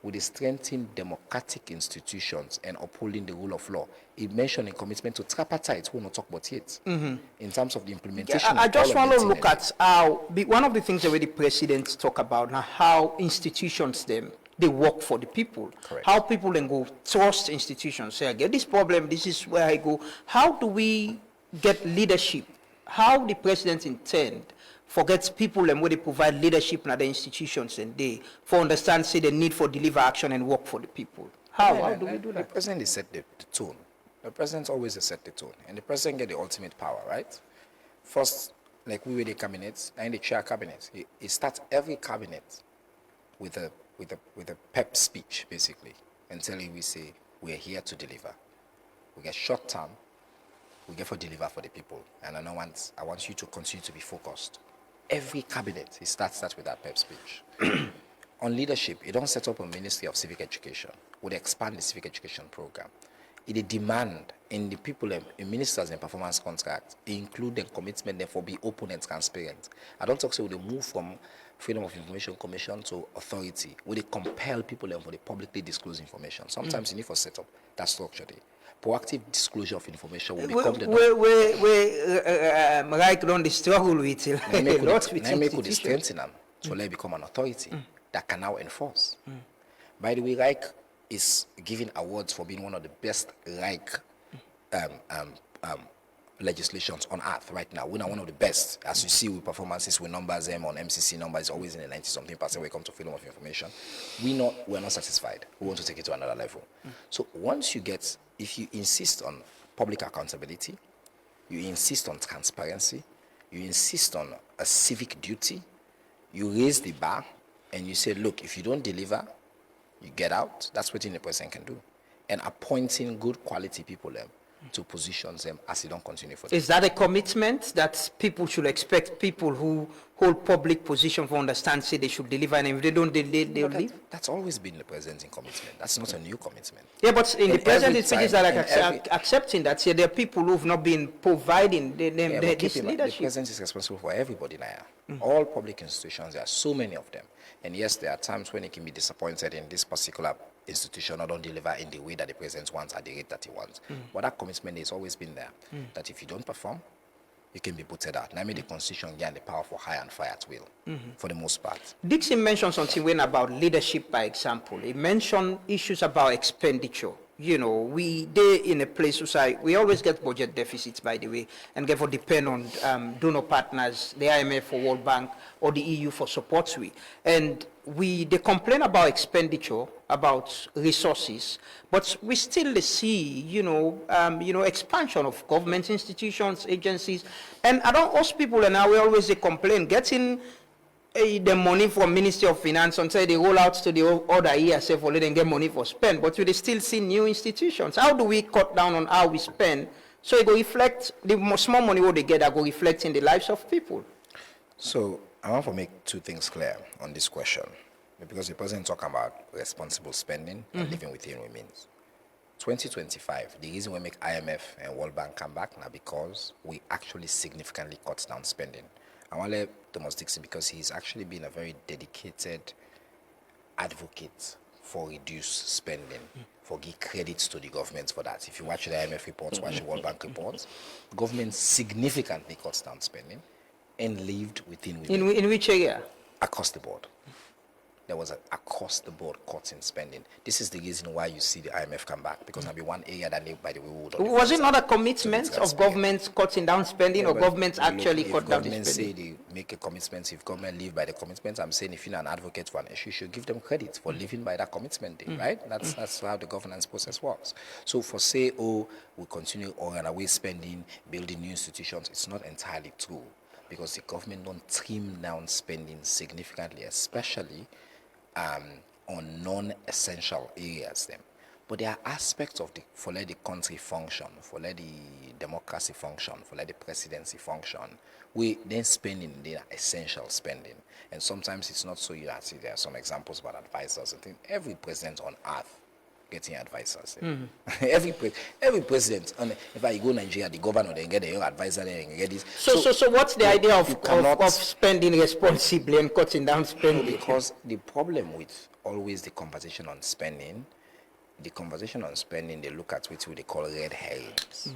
with the strengthening democratic institutions and upholding the rule of law. He mentioned a commitment to tripartite, we'll not talk about it, in terms of the implementation. I just want to look at how, one of the things that the president talk about now, how institutions they work for the people. Correct. How people then go trust institutions. Say, I get this problem, this is where I go. How do we get leadership? How the president intend forgets people and where they provide leadership in other institutions and they for understand, say, the need for deliver action and work for the people. How do we do that? The president set the tone. The president always set the tone. And the president get the ultimate power, right? First, like we were the cabinet, and the chair cabinet. He starts every cabinet with a pep speech, basically, and telling we say, we are here to deliver. We get short term, we get for deliver for the people. And I want you to continue to be focused. Every cabinet, he starts with that pep speech. On leadership, he don't set up a Ministry of Civic Education. Would expand the civic education program. It demand in the people, in ministers and performance contracts, include the commitment them for be open and transparent. I don't talk so they move from Freedom of Information Commission to authority, where they compel people for the publicly disclose information. Sometimes you need to set up that structure there. Proactive disclosure of information will become the right on the struggle with it. Could strengthen them so let it become an authority that can now enforce. By the way, Reich is giving awards for being one of the best legislations on earth right now. We're one of the best, as you see with performances, with numbers on MCC numbers, always in the 90-something% when it comes to freedom of information. We're not satisfied. We want to take it to another level. So once if you insist on public accountability, you insist on transparency, you insist on a civic duty, you raise the bar, and you say, look, if you don't deliver, you get out. That's what the president can do. And appointing good quality people to positions as they don't continue for them. Is that a commitment that people should expect? People who hold public position for understand, say they should deliver, and if they don't, they'll leave? That's always been the president's commitment. That's not a new commitment. Yeah, but in the president's speeches that accepting that, say there are people who've not been providing this leadership. The president is responsible for everybody now. All public institutions, there are so many of them. And yes, there are times when he can be disappointed in this particular institution or don't deliver in the way that the president wants at the rate that he wants. But that commitment has always been there, that if you don't perform, you can be booted out. And I mean, the constitution gain the power for hire and fire at will, for the most part. Dixon mentioned something when about leadership, by example. He mentioned issues about expenditure. You know, they in a place society, we always get budget deficits, by the way, and therefore depend on donor partners, the IMF or World Bank or the EU for support. And they complain about expenditure, about resources, but we still see, expansion of government institutions, agencies, and I don't ask people, and now we always complain, getting the money from Ministry of Finance until they roll out to the other years, for letting get money for spend, but we still see new institutions. How do we cut down on how we spend so it will reflect, the small money what they get that will reflect in the lives of people? So I want to make two things clear on this question, because the president talking about responsible spending and living within means. 2025, the reason we make IMF and World Bank come back now because we actually significantly cut down spending. I want to let Thomas Dixon, because he's actually been a very dedicated advocate for reduced spending, for give credits to the government for that. If you watch the IMF reports, watch the World Bank reports, the government significantly cuts down spending and lived within. In which area? Across the board. There was an across-the-board cut in spending. This is the reason why you see the IMF come back, because there'll be one area that they, by the way, was it not a commitment of governments cutting down spending, or governments actually cut down the spending? If governments say they make a commitment, if government live by the commitment, I'm saying if you're an advocate for an issue, you should give them credit for living by that commitment, right? That's how the governance process works. So for say, we continue on our way spending, building new institutions, it's not entirely true, because the government don't trim down spending significantly, especially on non-essential areas them. But there are aspects of for let the country function, for let the democracy function, for let the presidency function, we then spending the essential spending. And sometimes it's not so. You see, there are some examples about advisors. I think every president on earth getting advisors. every president, and if I go Nigeria, the governor, they get your advisor, they get this. So what's the idea of spending responsibly and cutting down spending? Because the problem with always the conversation on spending, they look at what they call red herrings.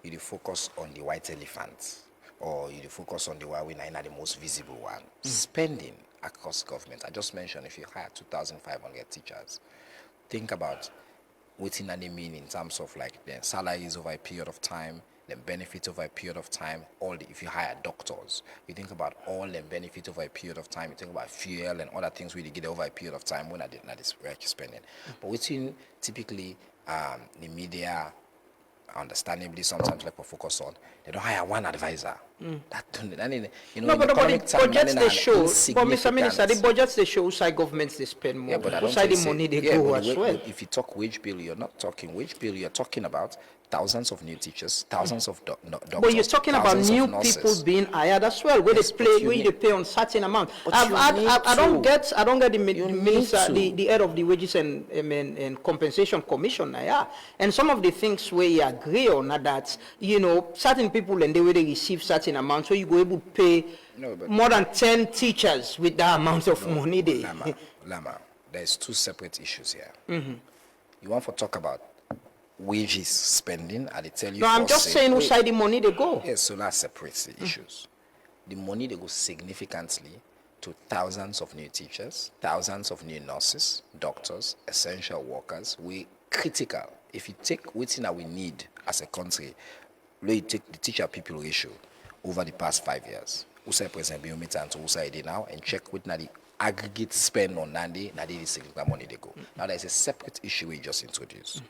You focus on the white elephants, or you focus on the one we are the most visible one. Spending across government. I just mentioned, if you hire 2,500 teachers, think about what they mean in terms of like their salaries over a period of time, the benefits over a period of time. If you hire doctors, you think about all the benefits over a period of time. You think about fuel and other things we get over a period of time when that is where you're spending. But within typically the media, understandably sometimes like we focus on, they don't hire one advisor. But the budgets they show, but Mr. Minister, the budgets they show outside governments they spend more. Outside the money they go as well. If you talk wage bill, you're not talking wage bill, you're talking about thousands of new teachers, thousands of doctors. But you're talking about new people being hired as well, where they pay on certain amount. I don't get the minister, the head of the wages and compensation commission. And some of the things where you agree on are that, certain people and the way they receive certain amount, so you go able to pay more than 10 teachers with that amount of money they. Lama, there's two separate issues here. You want to talk about wages spending, I tell you. No, I'm just saying outside the money they go. Yes, so that separates the issues. The money they go significantly to thousands of new teachers, thousands of new nurses, doctors, essential workers. We critical. If you take what's that we need as a country, you take the teacher people ratio over the past 5 years. Usai President Biometer and to Usai now and check with the aggregate spend on Nandi, the significant money they go. Now there's a separate issue we just introduced.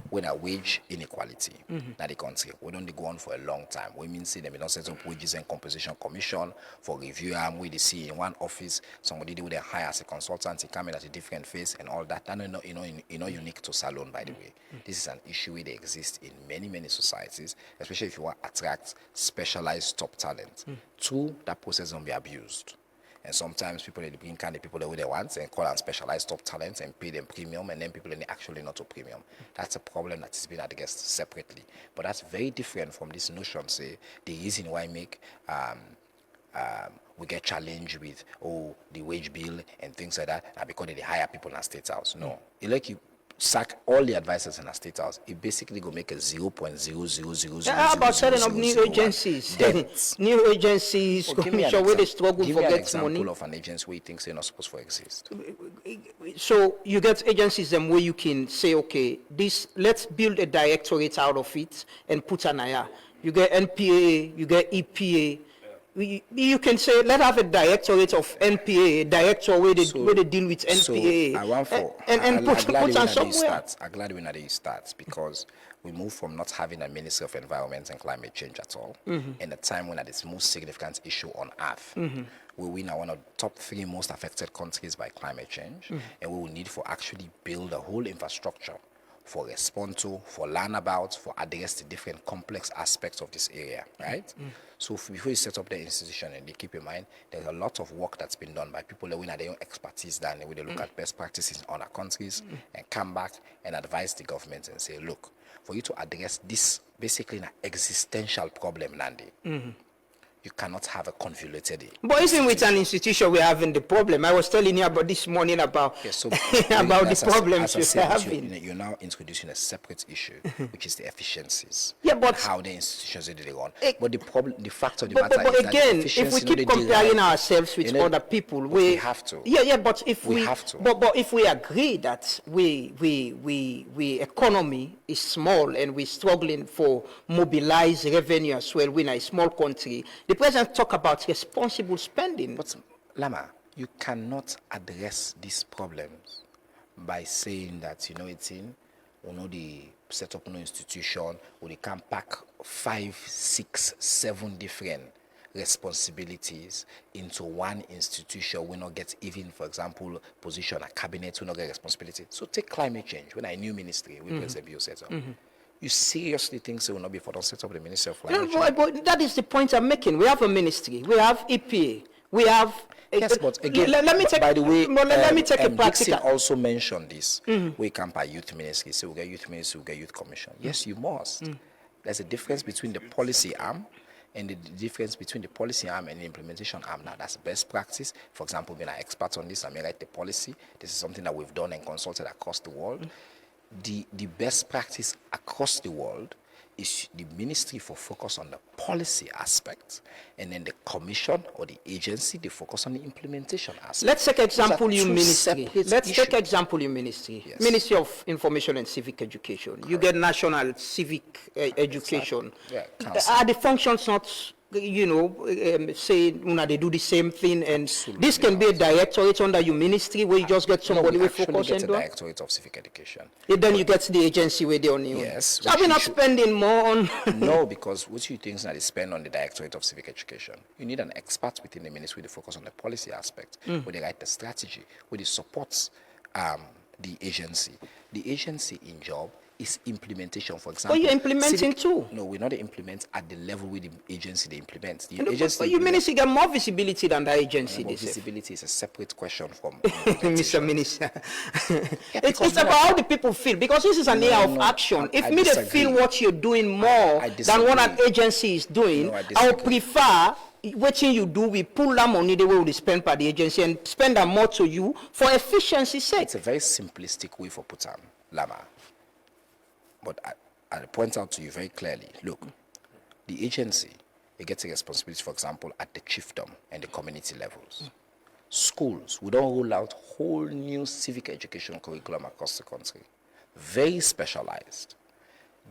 When a wage inequality in the country, we don't go on for a long time. We mean see them not set up wages and compensation commission for review. We they see in one office somebody they would hire as a consultant, he come in at a different phase and all that. That not unique to Salon, by the way. This is an issue where they exist in many societies, especially if you want to attract specialized top talent. Two, that process don't be abused. And sometimes people they bring kind of people that they want and call and specialized top talents and pay them premium, and then people they actually not to premium. That's a problem that is being addressed separately. But that's very different from this notion, say, the reason why we get challenged with the wage bill and things like that, and because they hire people in the State House. No. Like you sack all the advisors in a state house, it basically go make a 0.00000. How about setting up new agencies? New agencies, commission where they struggle give for me an get example money. of an agency where you think they're not supposed to exist. So you get agencies where you can say, okay, this, let's build a directorate out of it and put an IR. You get NPA, you get EPA. You can say, let's have a directorate of NPA, a director where they deal with NPA. So I want for, and put on somewhere. I'm glad when it starts because we move from not having a Ministry of Environment and Climate Change at all in a time when that is the most significant issue on earth. We are one of the top 3 most affected countries by climate change, and we will need for actually build a whole infrastructure for respond to, for learn about, for address the different complex aspects of this area, right? So before you set up the institution, and they keep in mind, there's a lot of work that's been done by people that have their own expertise done, and they look at best practices in other countries and come back and advise the government and say, look, for you to address this basically an existential problem, Nandi, you cannot have a convoluted. But even with an institution, we're having the problem. I was telling you about this morning about, about the problems we're having. You're now introducing a separate issue, which is the efficiencies. Yeah, but how the institutions do they run. But the problem, the fact of the matter but is again, that if we keep comparing ourselves with other people, we have to. Yeah, but if we have to. But if we agree that we economy is small and we're struggling for mobilize revenue as well, we're a small country. The president talk about responsible spending. But Lama, you cannot address these problems by saying that, it's in, the set up no institution, or they can pack 5, 6, 7 different responsibilities into one institution. We not get even, for example, position a cabinet, we not get responsibility. So take climate change. When I new ministry, we President Bio set up. You seriously think so will not be for the set up the Ministry of Climate Change? But that is the point I'm making. We have a ministry. We have EPA. We have. Yes, but again, let me take, by the way, let me take a practical. Dixon also mentioned this. We come by youth ministry, so we get youth ministry, we get youth commission. Yes, you must. There's a difference between the policy arm and the difference between the policy arm and the implementation arm. Now, that's best practice. For example, being an expert on this, I may write the policy. This is something that we've done and consulted across the world. The best practice across the world is the ministry for focus on the policy aspect, and then the commission or the agency, they focus on the implementation aspect. Let's take example you ministry. Let's take example you ministry. Yes. Ministry of Information and Civic Education. Correct. You get national civic education. Yeah, are the functions not, say, they do the same thing, and Absolutely this can be a directorate under your ministry where you just get somebody we focus actually get and a do. directorate of civic education. And then you get the agency where they on you. Yes. So are we not spending more on? No, because what you think is that they spend on the directorate of civic education. You need an expert within the ministry to focus on the policy aspect, where they write the strategy, where they support the agency. The agency in job is implementation, for example. But you're implementing too. No, we're not implement at the level where the agency they implement. The agency but you ministry get more visibility than the agency. More visibility is a separate question from Mr. Minister. It's about how the people feel, because this is an area of action. If me they feel what you're doing more than what an agency is doing, I would prefer what you do, we pull that money the way we spend by the agency and spend that more to you for efficiency's sake. It's a very simplistic way for Putam, Lama. But I point out to you very clearly, look, the agency, it gets a responsibility, for example, at the chiefdom and the community levels. Schools, we don't roll out whole new civic education curriculum across the country. Very specialized.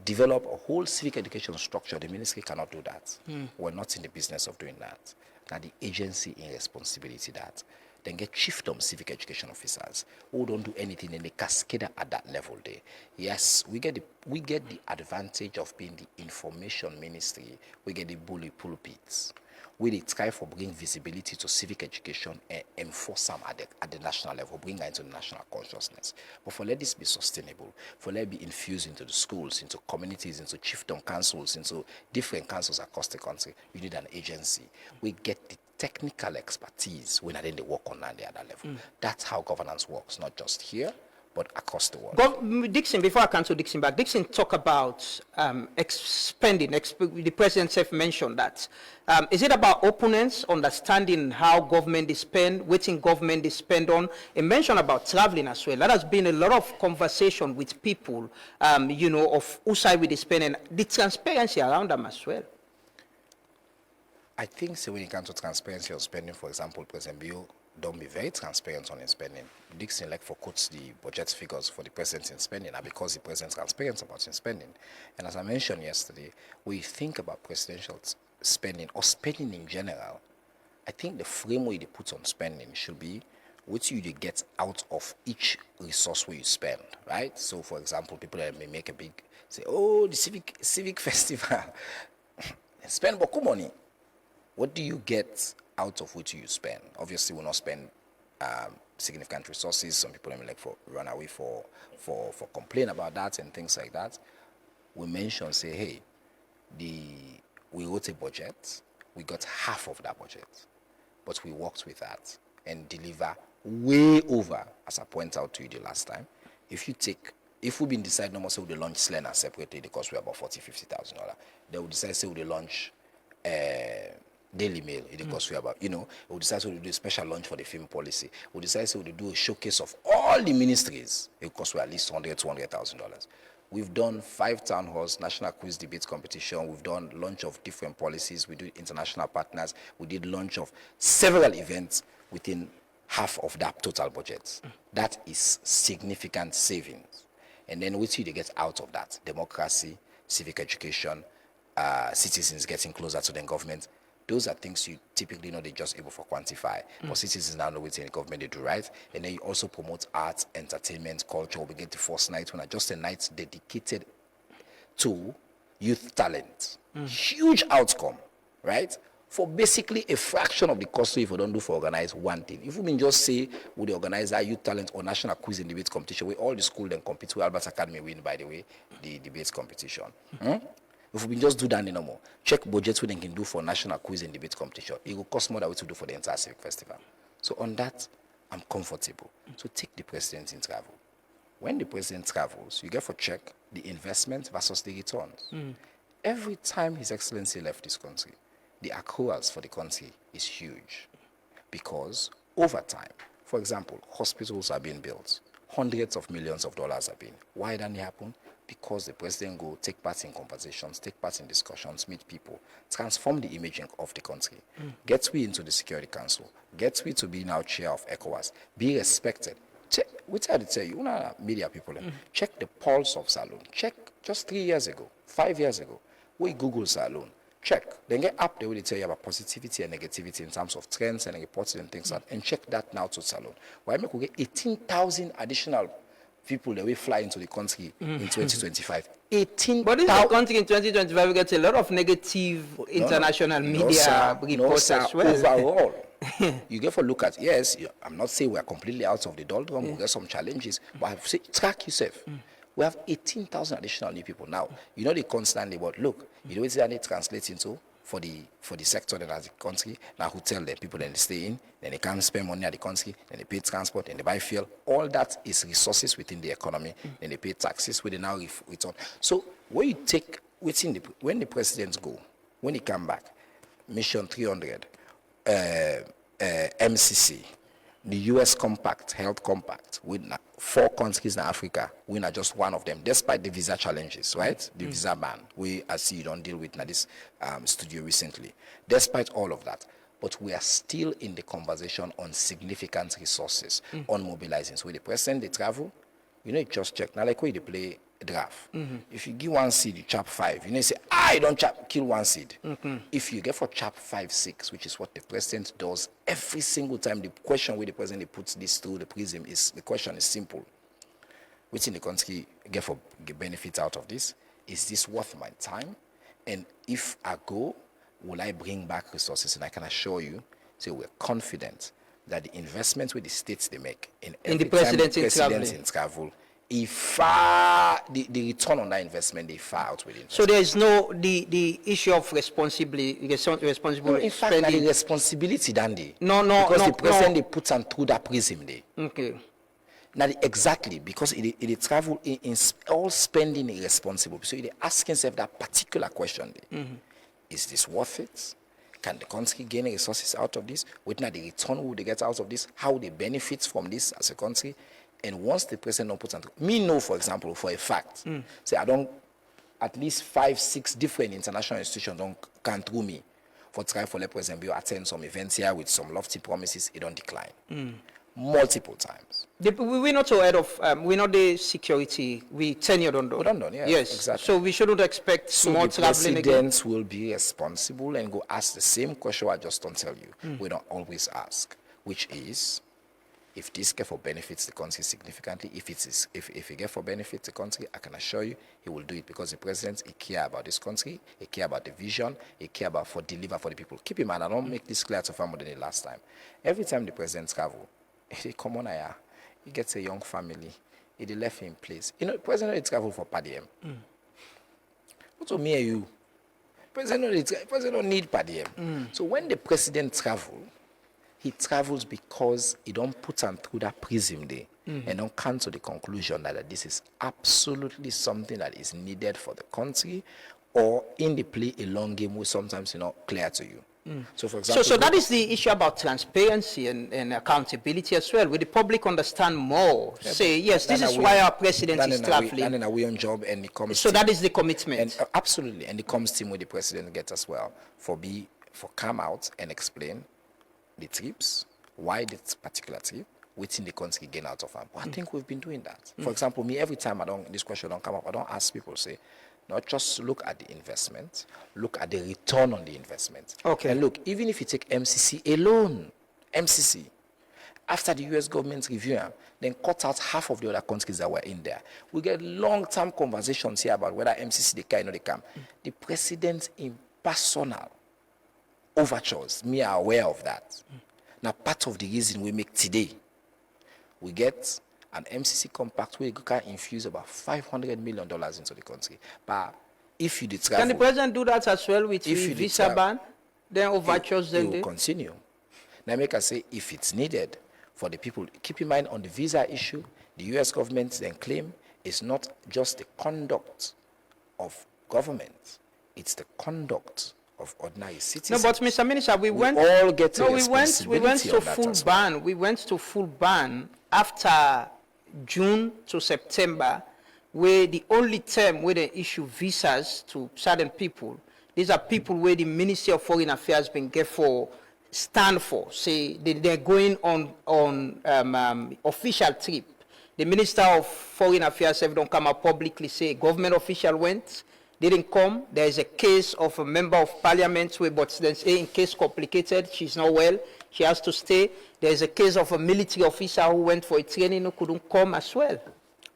Develop a whole civic education structure. The ministry cannot do that. We're not in the business of doing that. Now the agency in responsibility that. Then get chiefdom civic education officers who don't do anything in the cascade at that level there. Yes, we get the advantage of being the information ministry. We get the bully pulpits. We they try for bring visibility to civic education and enforce them at the national level, bring that into the national consciousness. But for let this be sustainable, for let it be infused into the schools, into communities, into chiefdom councils, into different councils across the country, you need an agency. We get the technical expertise when I then they work on at the other level. That's how governance works, not just here, but across the world. Dixon, before I come to Dixon back, Dixon talk about spending. The president self mentioned that. Is it about openness, understanding how government is spent, what government is spent on? He mentioned about traveling as well. That has been a lot of conversation with people, you know, of whose side we spend and the transparency around them as well. I think so when it comes to transparency of spending, for example, President Bill don't be very transparent on his spending. Dixon like for quotes the budget figures for the president in spending are because the president's transparent about his spending. And as I mentioned yesterday, when you think about presidential spending or spending in general, I think the framework they put on spending should be what you get out of each resource where you spend, right? So for example, people that may make a big, say, oh, the civic festival, spend beaucoup money. What do you get out of which you spend? Obviously, we'll not spend significant resources. Some people may like run away for complain about that and things like that. We mention, say, hey, we wrote a budget. We got half of that budget, but we worked with that and deliver way over, as I point out to you the last time. If we've been deciding no more, say we launch Slender separately, the cost we about $40,000-$50,000. Then we decide say we launch Daily Mail, it costs we about, you know, we decide to do a special launch for the film policy. We decide to do a showcase of all the ministries. It costs we at least $100,000-$200,000. We've done 5 town halls, national quiz debate competition. We've done launch of different policies. We do international partners. We did launch of several events within half of that total budget. That is significant savings. And then what do you get out of that? Democracy, civic education, citizens getting closer to the government. Those are things you typically know they're just able to quantify. But citizens now know what the government they do right. And then you also promote arts, entertainment, culture. We get the first night when just a night dedicated to youth talent. Huge outcome, right? For basically a fraction of the cost if we don't do for organize one thing. If we mean just say would they organize our youth talent or national quiz and debate competition where all the school then compete with Albert Academy win, by the way, the debates competition. If we just do that no more, check budgets what they can do for national quiz and debate competition. It will cost more than what to do for the entire civic festival. So on that, I'm comfortable. So take the president in travel. When the president travels, you get for check the investment versus the returns. Every time His Excellency left this country, the accruals for the country is huge. Because over time, for example, hospitals are being built. Hundreds of millions of dollars are being. Why didn't it happen? Because the president go take part in conversations, take part in discussions, meet people, transform the imaging of the country, get we into the Security Council, get we to be now chair of ECOWAS, be respected. Which I tell you, media people, check the pulse of Salon. Check just 3 years ago, 5 years ago, we Google Salon. Check. Then get up there where they tell you about positivity and negativity in terms of trends and reports and things like that. And check that now to Salon. Why make we get 18,000 additional people that will fly into the country in 2025. 18,000. But this is the country in 2025, we get a lot of negative international media reports as well. Overall, you get for look at, yes, I'm not saying we're completely out of the doldrum, we got some challenges, but I say, track yourself. We have 18,000 additional new people. Now, you know they constantly, but look, you know what it translates into for the sector that has the country. Now hotel the people then they stay in, then they can't spend money at the country, then they pay transport, then they buy fuel. All that is resources within the economy. Then they pay taxes where they now return. So when you take when the presidents go, when they come back, Mission 300, MCC, the US Compact, Health Compact, with 4 countries in Africa, we are just one of them, despite the visa challenges, right? The visa ban, we as you don't deal with now this studio recently. Despite all of that, but we are still in the conversation on significant resources, on mobilizing. So with the president, they travel, you know, just check. Now, like when they play a draft, if you give 1 seed, you chap 5. You know, you say, I don't kill 1 seed. If you get for chap 5, 6, which is what the president does every single time, the question where the president puts this through the prism is, the question is simple. Which in the country get for benefit out of this? Is this worth my time? And if I go, will I bring back resources? And I can assure you, so we're confident that the investments with the states they make in the president in travel, the return on that investment, they far out with it. So there is no the issue of responsible in fact, spending. the responsibility, Dandy. No, because the president they put on through that prism day. Okay. Not exactly, because it travel in all spending irresponsible. So it asking itself that particular question. Is this worth it? Can the country gain resources out of this? What are the return would they get out of this? How they benefit from this as a country? And once the president don't put on, me know, for example, for a fact, say I don't, at least 5, 6 different international institutions don't come through me for try for the president to attend some events here with some lofty promises. It don't decline multiple times. We're not so ahead of, we're not the security, we tenured on We don't know, yeah, yes, exactly. so we shouldn't expect So more the traveling again. presidents will be responsible and go ask the same question I just don't tell you. We don't always ask, which is, if this get for benefits the country significantly, if he get for benefits the country, I can assure you he will do it, because the president, he care about this country, he care about the vision, he care about for deliver for the people. Keep in mind, I don't make this clear to far more than the last time. Every time the president travel, he come on here, he gets a young family, he left him in place. You know, the president he travel for per diem. What's me and you? President don't need per diem. So when the president travel, he travels because he don't put him through that prism there and don't come to the conclusion that this is absolutely something that is needed for the country, or in the play a long game will sometimes clear to you. So for example, So that is the issue about transparency and accountability as well. Will the public understand more? Say, yes, this is why our president is traveling. And then we on job and it comes. So that is the commitment. And absolutely, and it comes team with the president get as well for come out and explain the trips, why this particular trip, within the country gain out of them. Well, I think we've been doing that. For example, me, every time this question don't come up, I don't ask people, say, not just look at the investment, look at the return on the investment. Okay. And look, even if you take MCC alone, MCC, after the US government review, then cut out half of the other countries that were in there. We get long-term conversations here about whether MCC they can or they can. The president in personal overtures, me are aware of that. Now, part of the reason we make today, we get an MCC compact where you can infuse about $500 million into the country. But if you did travel, Can the president do that as well with the visa ban? Then overtures it then will continue. Now, make us say if it's needed for the people, keep in mind on the visa issue, the US government then claim it's not just the conduct of government, it's the conduct of ordinary citizens. No, but Mr. Minister, we went all get to we went to full ban. We went to full ban after June to September, where the only term where they issue visas to certain people. These are people where the Ministry of Foreign Affairs been get for stand for. Say they're going on official trip. The Minister of Foreign Affairs have don't come out publicly say government official went. Didn't come. There is a case of a member of parliament where, but then say in case complicated, she's not well, she has to stay. There is a case of a military officer who went for a training who couldn't come as well.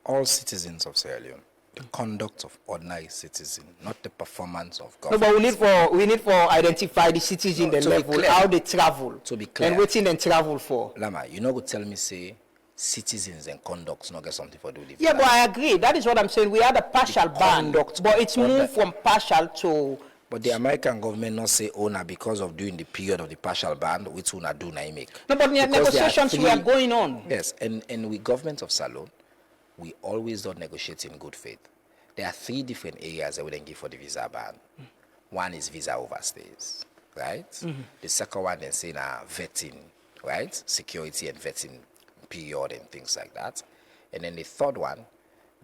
All citizens of Sierra Leone, the conduct of ordinary citizens, not the performance of No, government. but we need for identify the cities in the to be level, clear. how they travel, To be clear. and waiting and travel for. Lama, you know what tell me say citizens and conduct not get something for do with it. Yeah, but I agree. That is what I'm saying. We had a partial ban, conduct but it's of moved from partial to. But the American government not say, oh, now because of doing the period of the partial ban, which will not do now make. No, but negotiations were going on. Yes, and with government of Salone, we always don't negotiate in good faith. There are 3 different areas that we then give for the visa ban. One is visa overstays, right? The second one then say vetting, right? Security and vetting period and things like that. And then the third one,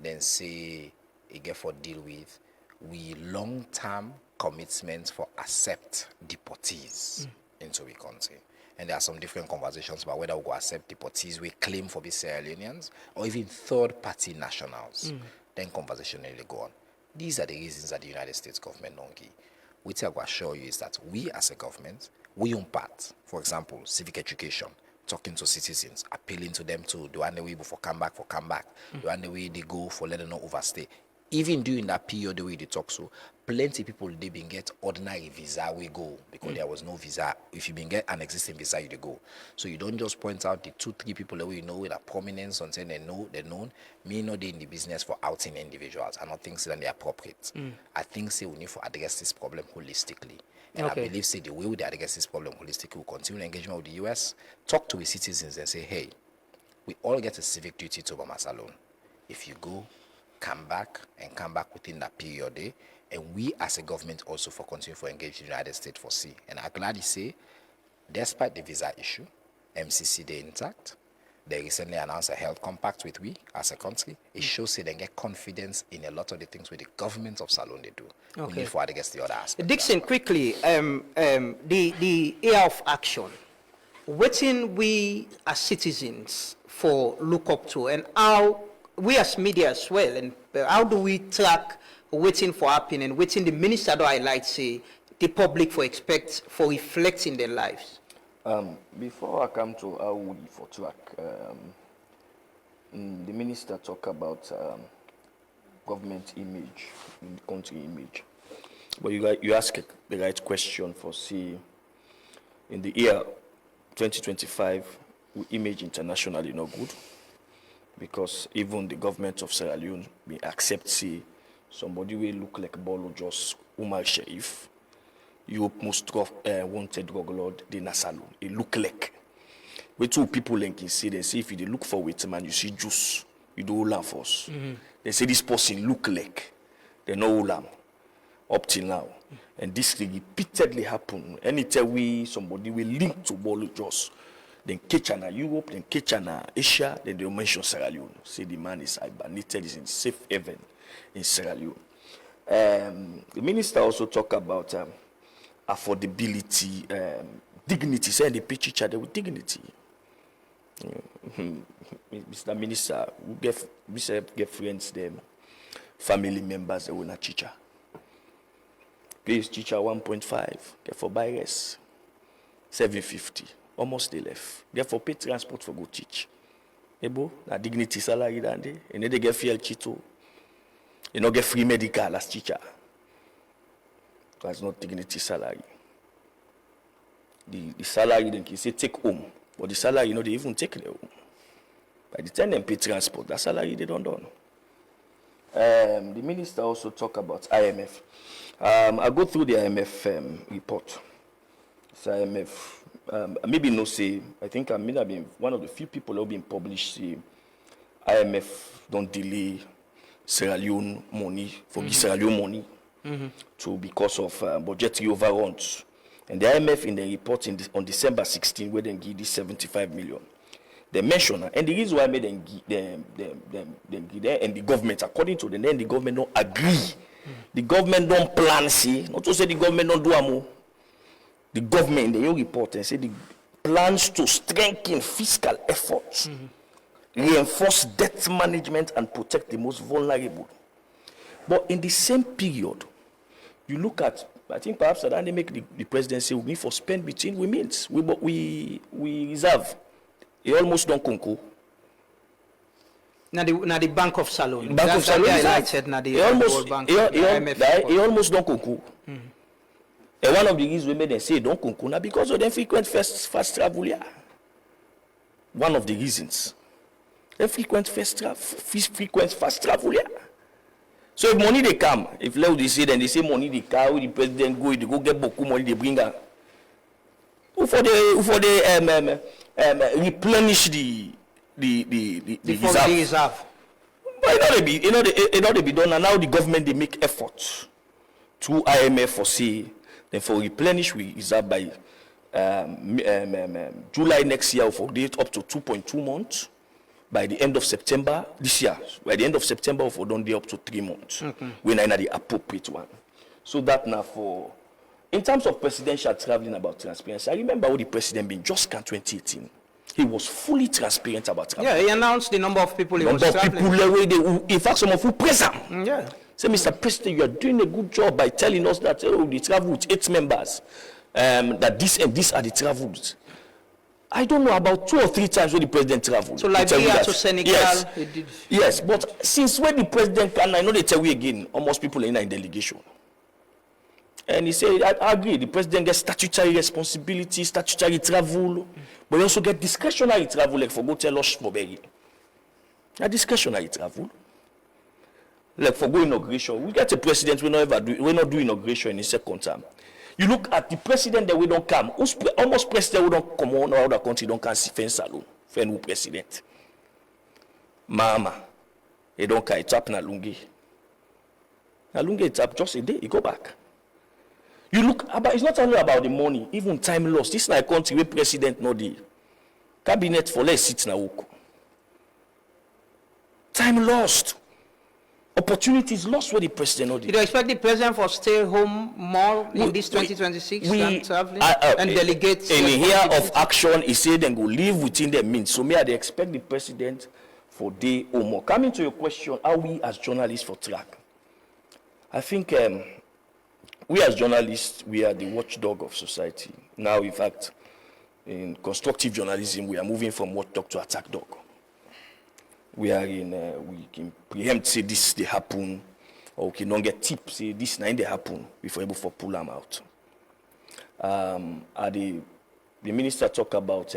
then say it get for deal with we long-term commitments for accept deportees into the country. And there are some different conversations about whether we go accept deportees we claim for the Sierra Leoneans or even third-party nationals. Then conversation really go on. These are the reasons that the United States government don't give. What I will assure you is that we as a government, we own part, for example, civic education, talking to citizens, appealing to them to do any way before come back, do any way they go for let them not overstay. Even during that period the way they talk, so plenty people they been get ordinary visa we go because there was no visa. If you been get an existing visa, you they go. So you don't just point out the 2-3 people that we know with a prominence and say they're known. Me know they in the business for outing individuals. I don't think so that they're appropriate. I think say we need to address this problem holistically. And I believe say the way we address this problem holistically, we'll continue engagement with the US, talk to the citizens and say, hey, we all get a civic duty to Mama Salon. If you go, come back within that period, and we as a government also for continue for engage in the United States for see. And I'm glad to say, despite the visa issue, MCC they intact. They recently announced a health compact with we as a country. It shows that they get confidence in a lot of the things with the government of Salon they do. Okay. We need for against the other aspect. Dixon, quickly, the area of action, what we as citizens for look up to, and how we as media as well, and how do we track waiting for happening and waiting the minister do I like say the public for expect for reflecting their lives? Before I come to how we for track, the minister talk about government image, country image. But you ask the right question for see, in the year 2025, we image internationally not good, because even the government of Sierra Leone may accept see somebody will look like Bolo Jos Umar Sharif. You most wanted drug lord the Nassalo. It look like. We two people like see they say if you look for it, man, you see juice, you do all for us. They say this person look like they know all up till now. And this repeatedly happen. Anytime somebody will link to Bolo Jos, then catch in Europe, then catch in Asia, then they mention Sierra Leone. Say the man is hibernated, is in safe haven in Sierra Leone. The minister also talk about affordability, dignity. Say the pitch each other with dignity. Mr. Minister, we get friends, them, family members, they will not teacher. Please, teacher 1.5, get for buy rest, 750, almost they left. Get for pay transport for go teach. Ebo, na dignity salary than they, and then they get fuel chito. You know, get free medical as teacher. That's not dignity salary. The salary, then you say take home. But the salary, you know, they even take it home. By the time they pay transport, that salary they don't know. The minister also talk about IMF. I go through the IMF report. So IMF, maybe no say, I think I may have been one of the few people who have been published, say, IMF don't delay Sierra Leone money, forgive Sierra Leone money, to because of budgetary overruns. And the IMF in the report on December 16, where they give this 75 million, they mention, and the reason why they give them, and the government, according to them, then the government don't agree. The government don't plan, see, not to say the government don't do more. The government in the report and say the plans to strengthen fiscal efforts, reinforce debt management, and protect the most vulnerable. But in the same period, you look at, I think perhaps that they make the presidency we need for spend between we means we reserve. It almost don't concur. Now the Bank of Salon. Bank of Salon It almost don't concur. And one of the reasons we made them say don't concur now because of the frequent fast travel here. One of the reasons. The frequent fast travel here. So if money they come, if they say then they say money they carry, the president go, they go get beaucoup money they bring out. Who for the replenish the reserve. But it ought to be done, and now the government they make efforts through IMF for say then for replenish we reserve by July next year for date up to 2.2 months. By the end of September this year, by the end of September for don't be up to 3 months. When I know the appropriate one. So that now for in terms of presidential traveling about transparency, I remember how the president been just in 2018. He was fully transparent about traveling. Yeah, he announced the number of people he was traveling. In fact, some of who present. Yeah. Say, Mr. President, you are doing a good job by telling us that they travel with 8 members. That this and this are the travels. I don't know about 2 or 3 times when the president traveled. So Liberia to Senegal. Yes. He did. Yes, but since when the president can, I know they tell you again, almost people are in delegation. And he said, I agree, the president gets statutory responsibility, statutory travel, but he also get discretionary travel, like for go tell us for Berry. A discretionary travel. Like for go inauguration. We get a president, we not do inauguration in his second term. You look at the president that we don't come. Almost president we don't come on or other country don't can see fence alone. Fence president. Mama, he don't care, tap na lungi. Na lungi tap just a day, he go back. You look, about, it's not only about the money, even time lost. This is not a country where president no the cabinet for less sits na work. Time lost. Opportunities lost where the president no the. Do you expect the president for stay home more in this 2026 than traveling and delegate? In the year of action, he said then go live within their means. So may I expect the president for day or more. Coming to your question, are we as journalists for track? I think we as journalists, we are the watchdog of society. Now, in fact, in constructive journalism, we are moving from watchdog to attack dog. We are in, we can preempt, say this they happen, or we can not get tips, say this nine they happen, before able to pull them out. The minister talk about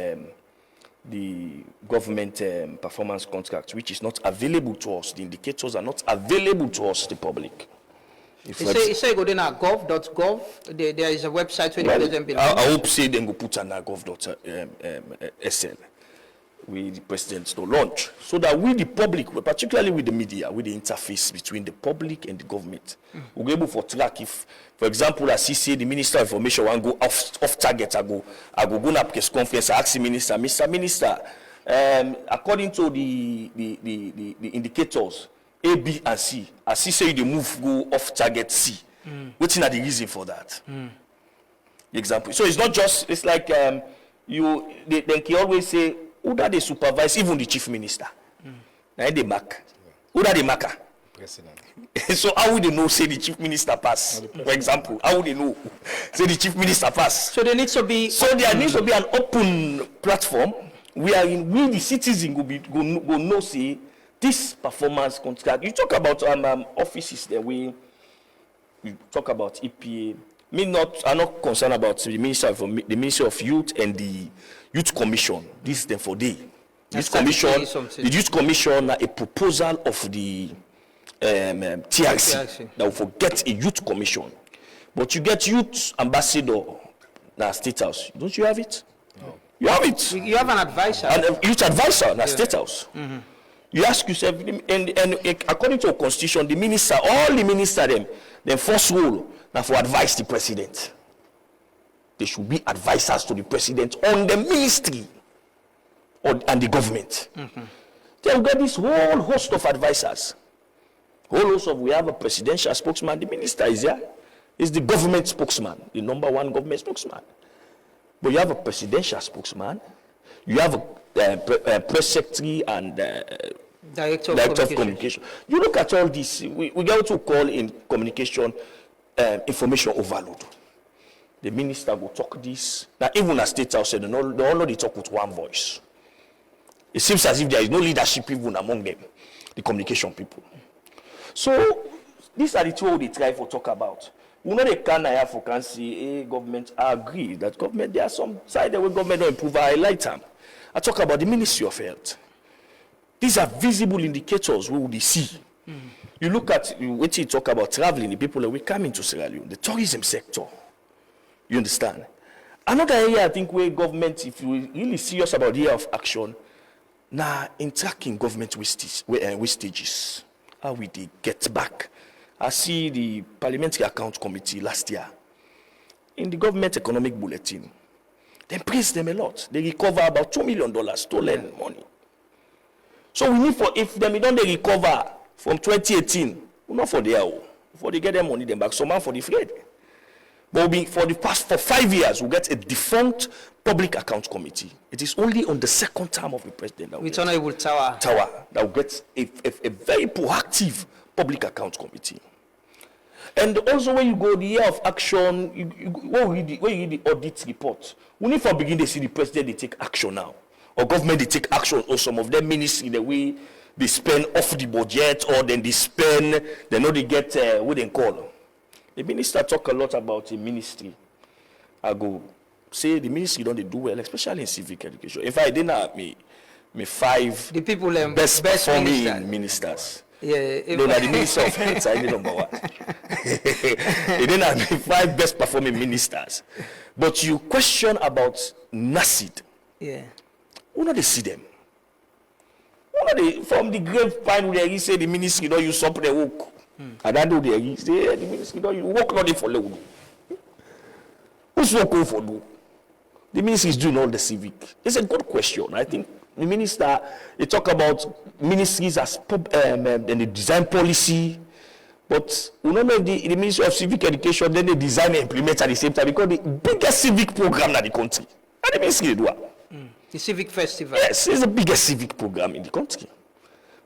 the government performance contract, which is not available to us. The indicators are not available to us, the public. You say go to gov.gov. There is a website where the president belongs. I hope say then go put on gov.sl. We the presidents to launch so that we the public, particularly with the media, with the interface between the public and the government, we'll be able to track if, for example, as he say the Minister of Information want go off target, I go na press conference, I ask the minister, Mr. Minister, according to the indicators A, B, and C, as he say the move go off target C. What's the reason for that? The example. So it's not just, it's like they can always say, who that they supervise, even the chief minister? Now they mark. Who that they marker? President. So how would they know, say the chief minister pass? For example, how would they know, say the chief minister pass? So there needs to be. So there needs to be an open platform where we the citizen go know, say this performance contract. You talk about offices there. We talk about EPA. I'm not concerned about the Ministry of Youth and the Youth Commission. This is them for day. This commission, the Youth Commission, a proposal of the TRC that will forget a youth commission. But you get youth ambassador na State House. Don't you have it? No. You have it. You have an advisor. An youth advisor na State House. You ask yourself, and according to our constitution, the minister, all the minister them first role now for advise the president. They should be advisors to the president on the ministry and the government. They've got this whole host of advisors. We have a presidential spokesman. The minister is here. He's the government spokesman, the number one government spokesman. But you have a presidential spokesman. You have a press secretary and Director of communication. You look at all this. We get to call in communication information overload. The minister will talk this. Now, even as State House said, they already talk with one voice. It seems as if there is no leadership even among them, the communication people. So, these are the two they try to talk about. We know they can see government. I agree that government, there are some side where government don't improve. I highlight them. I talk about the Ministry of Health. These are visible indicators we will see. You look at what you talk about traveling, the people that we come into Sierra Leone, the tourism sector. You understand? Another area I think where government, if you really serious about the year of action, now in tracking government wastages, how we they get back. I see the Parliamentary Account Committee last year in the government economic bulletin. They praise them a lot. They recover about $2 million stolen money. So we need if them don't they recover from 2018, not for their own, for they get their money them back, some for the free. But for 5 years, we get a defunct public account committee. It is only on the second term of the president that we get that will get a very proactive public account committee. And also when you go the year of action, when you read the audit report, we need to begin to see the president they take action now. Or government they take action, or some of them ministry the way they spend off the budget, or then they spend, they know they get what they call. The minister talk a lot about the ministry. I go say the ministry don't they do well, especially in civic education. If I didn't have me 5 the people best performing ministers. Yeah, no, the Minister of Health, I did number 1. He didn't have 5 best performing ministers. But you question about NACID. Yeah. Who not they see them? from the grapevine where he say the ministry don't use up the work. And I know there he say the ministry don't use work not for level. Who's working for do? The ministry is doing all the civic. It's a good question. I think the minister, they talk about ministries as and the design policy, but we don't know if the Ministry of Civic Education, then they design and implement at the same time, because the biggest civic program in the country. And the ministry do. The civic festival. Yes, it's the biggest civic program in the country.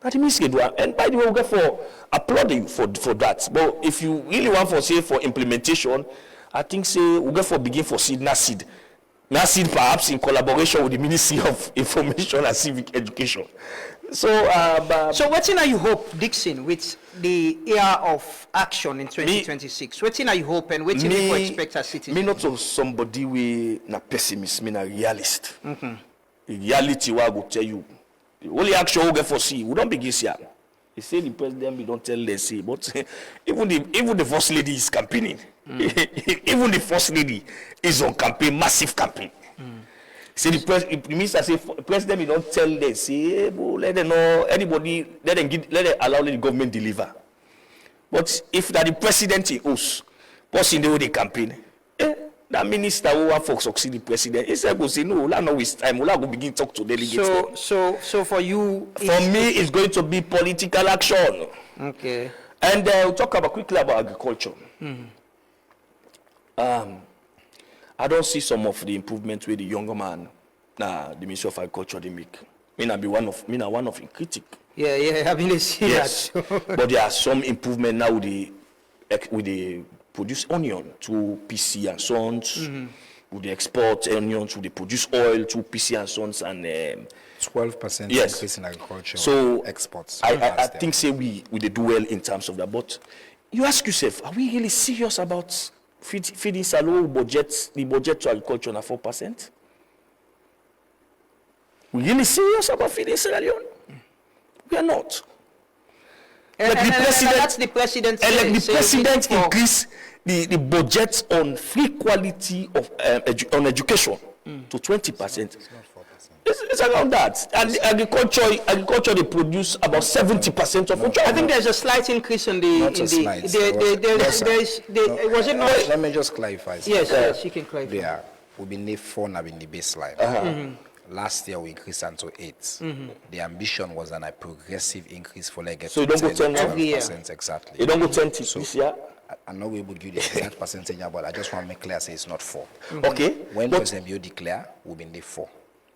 And the ministry do. And by the way, we get for applauding for that. But if you really want for say for implementation, I think say we get for begin for seed, not seed. Not seed perhaps in collaboration with the Ministry of Information and Civic Education. So, so what are you hope, Dixon, with the era of action in 2026? What are you hope and what do you expect as citizens? Me not of somebody we na pessimist, me na realist. The reality what I go tell you. The only action we get for see, we don't begin here. They say the president, we don't tell them say, but even the first lady is campaigning. Even the first lady is on campaign, massive campaign. Say the minister say president, we don't tell them say, let them know anybody, let them allow the government deliver. But if that the president is us, person the way they campaign, that minister who want to succeed the president, he said go say no, we'll not waste time, we'll go begin talk to delegates. So for you, for me, it's going to be political action. Okay. And we'll talk quickly about agriculture. I don't see some of the improvements with the younger man, the Ministry of Agriculture they make. Me not one of the critic. Yeah, I mean, see yes. that. But there are some improvement now with the produce onion to PC and Sons. With the export onions, with the produce oil to PC and Sons and 12% increase in agriculture so exports. I think say we do well in terms of that. But you ask yourself, are we really serious about feeding Salo budget, the budget to agriculture na 4%? We really serious about feeding Sierra Leone? We are not. Like the president increase the budget on free quality of on education to 20%. It's around that. And agriculture they produce about 70% of food. I think there's a slight increase in the. Was it not? Let me just clarify. Yes, you can clarify. Yeah, we've been named 4 now in the baseline. Last year we increased until 8. The ambition was a progressive increase for like so you don't go 10 every year. Exactly. You don't go 20 this year. I'm not able to give you the exact percentage, but I just want to make clear say it's not 4. Okay. When President Bio declare, we've been there 4.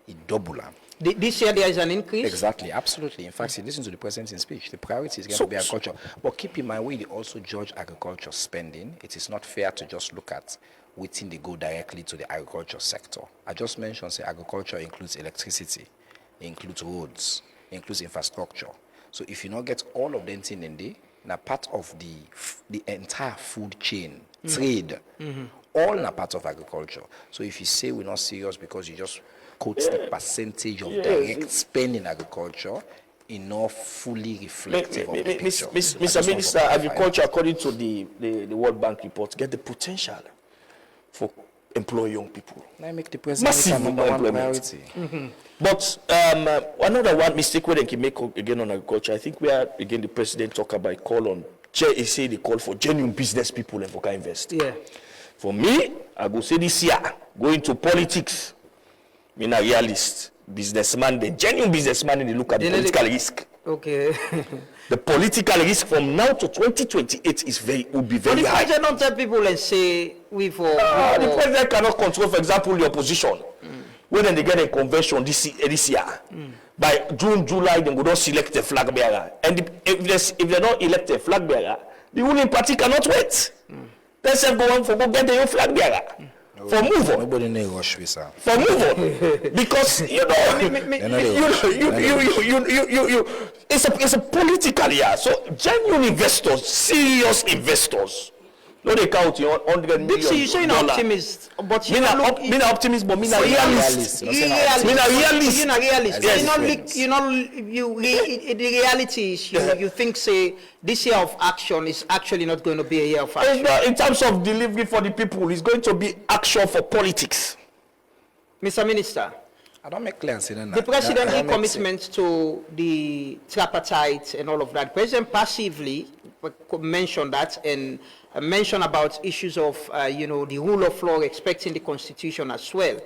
It double. This year there is an increase? Exactly, absolutely. In fact, listen to the president's speech. The priority is going to be agriculture. But keep in mind, we also judge agriculture spending. It is not fair to just look at waiting they go directly to the agriculture sector. I just mentioned, say, agriculture includes electricity, includes roads, includes infrastructure. So if you not get all of them in there, now part of the entire food chain, trade, all na part of agriculture. So if you say we're not serious because you just quote the percentage of direct spend in agriculture, enough fully reflective of the picture. Mr. Minister, agriculture, according to the World Bank report, get the potential for employ young people. I make the president number one priority. But another one mistake we can make again on agriculture, I think we are again the president talk about call on he say they call for genuine business people and for can invest. Yeah. For me, I go say this year, go into politics. Me a realist, businessman, the genuine businessman, and they look at the political risk. Okay. The political risk from now to 2028 will be very high. The president don't tell people and say the president cannot control, for example, the opposition. When they get a convention this year, by June, July, they will not select a flag bearer. And if they don't elect a flag bearer, the ruling party cannot wait. They say go get the flag bearer. For move on. Nobody need rush with sir. For move on, because it's a political year. So genuine investors, serious investors, no they count your $100 million. Dixon, you say you're an optimist, but you're not optimist, but you're a realist. You're a realist. Yes. The reality is you think say this year of action is actually not going to be a year of action. In terms of delivery for the people, it's going to be action for politics. Mr. Minister, I don't make clear saying The president gave commitments to the tripartite and all of that. President passively mentioned that and mentioned about issues of, the rule of law, respecting the Constitution as well.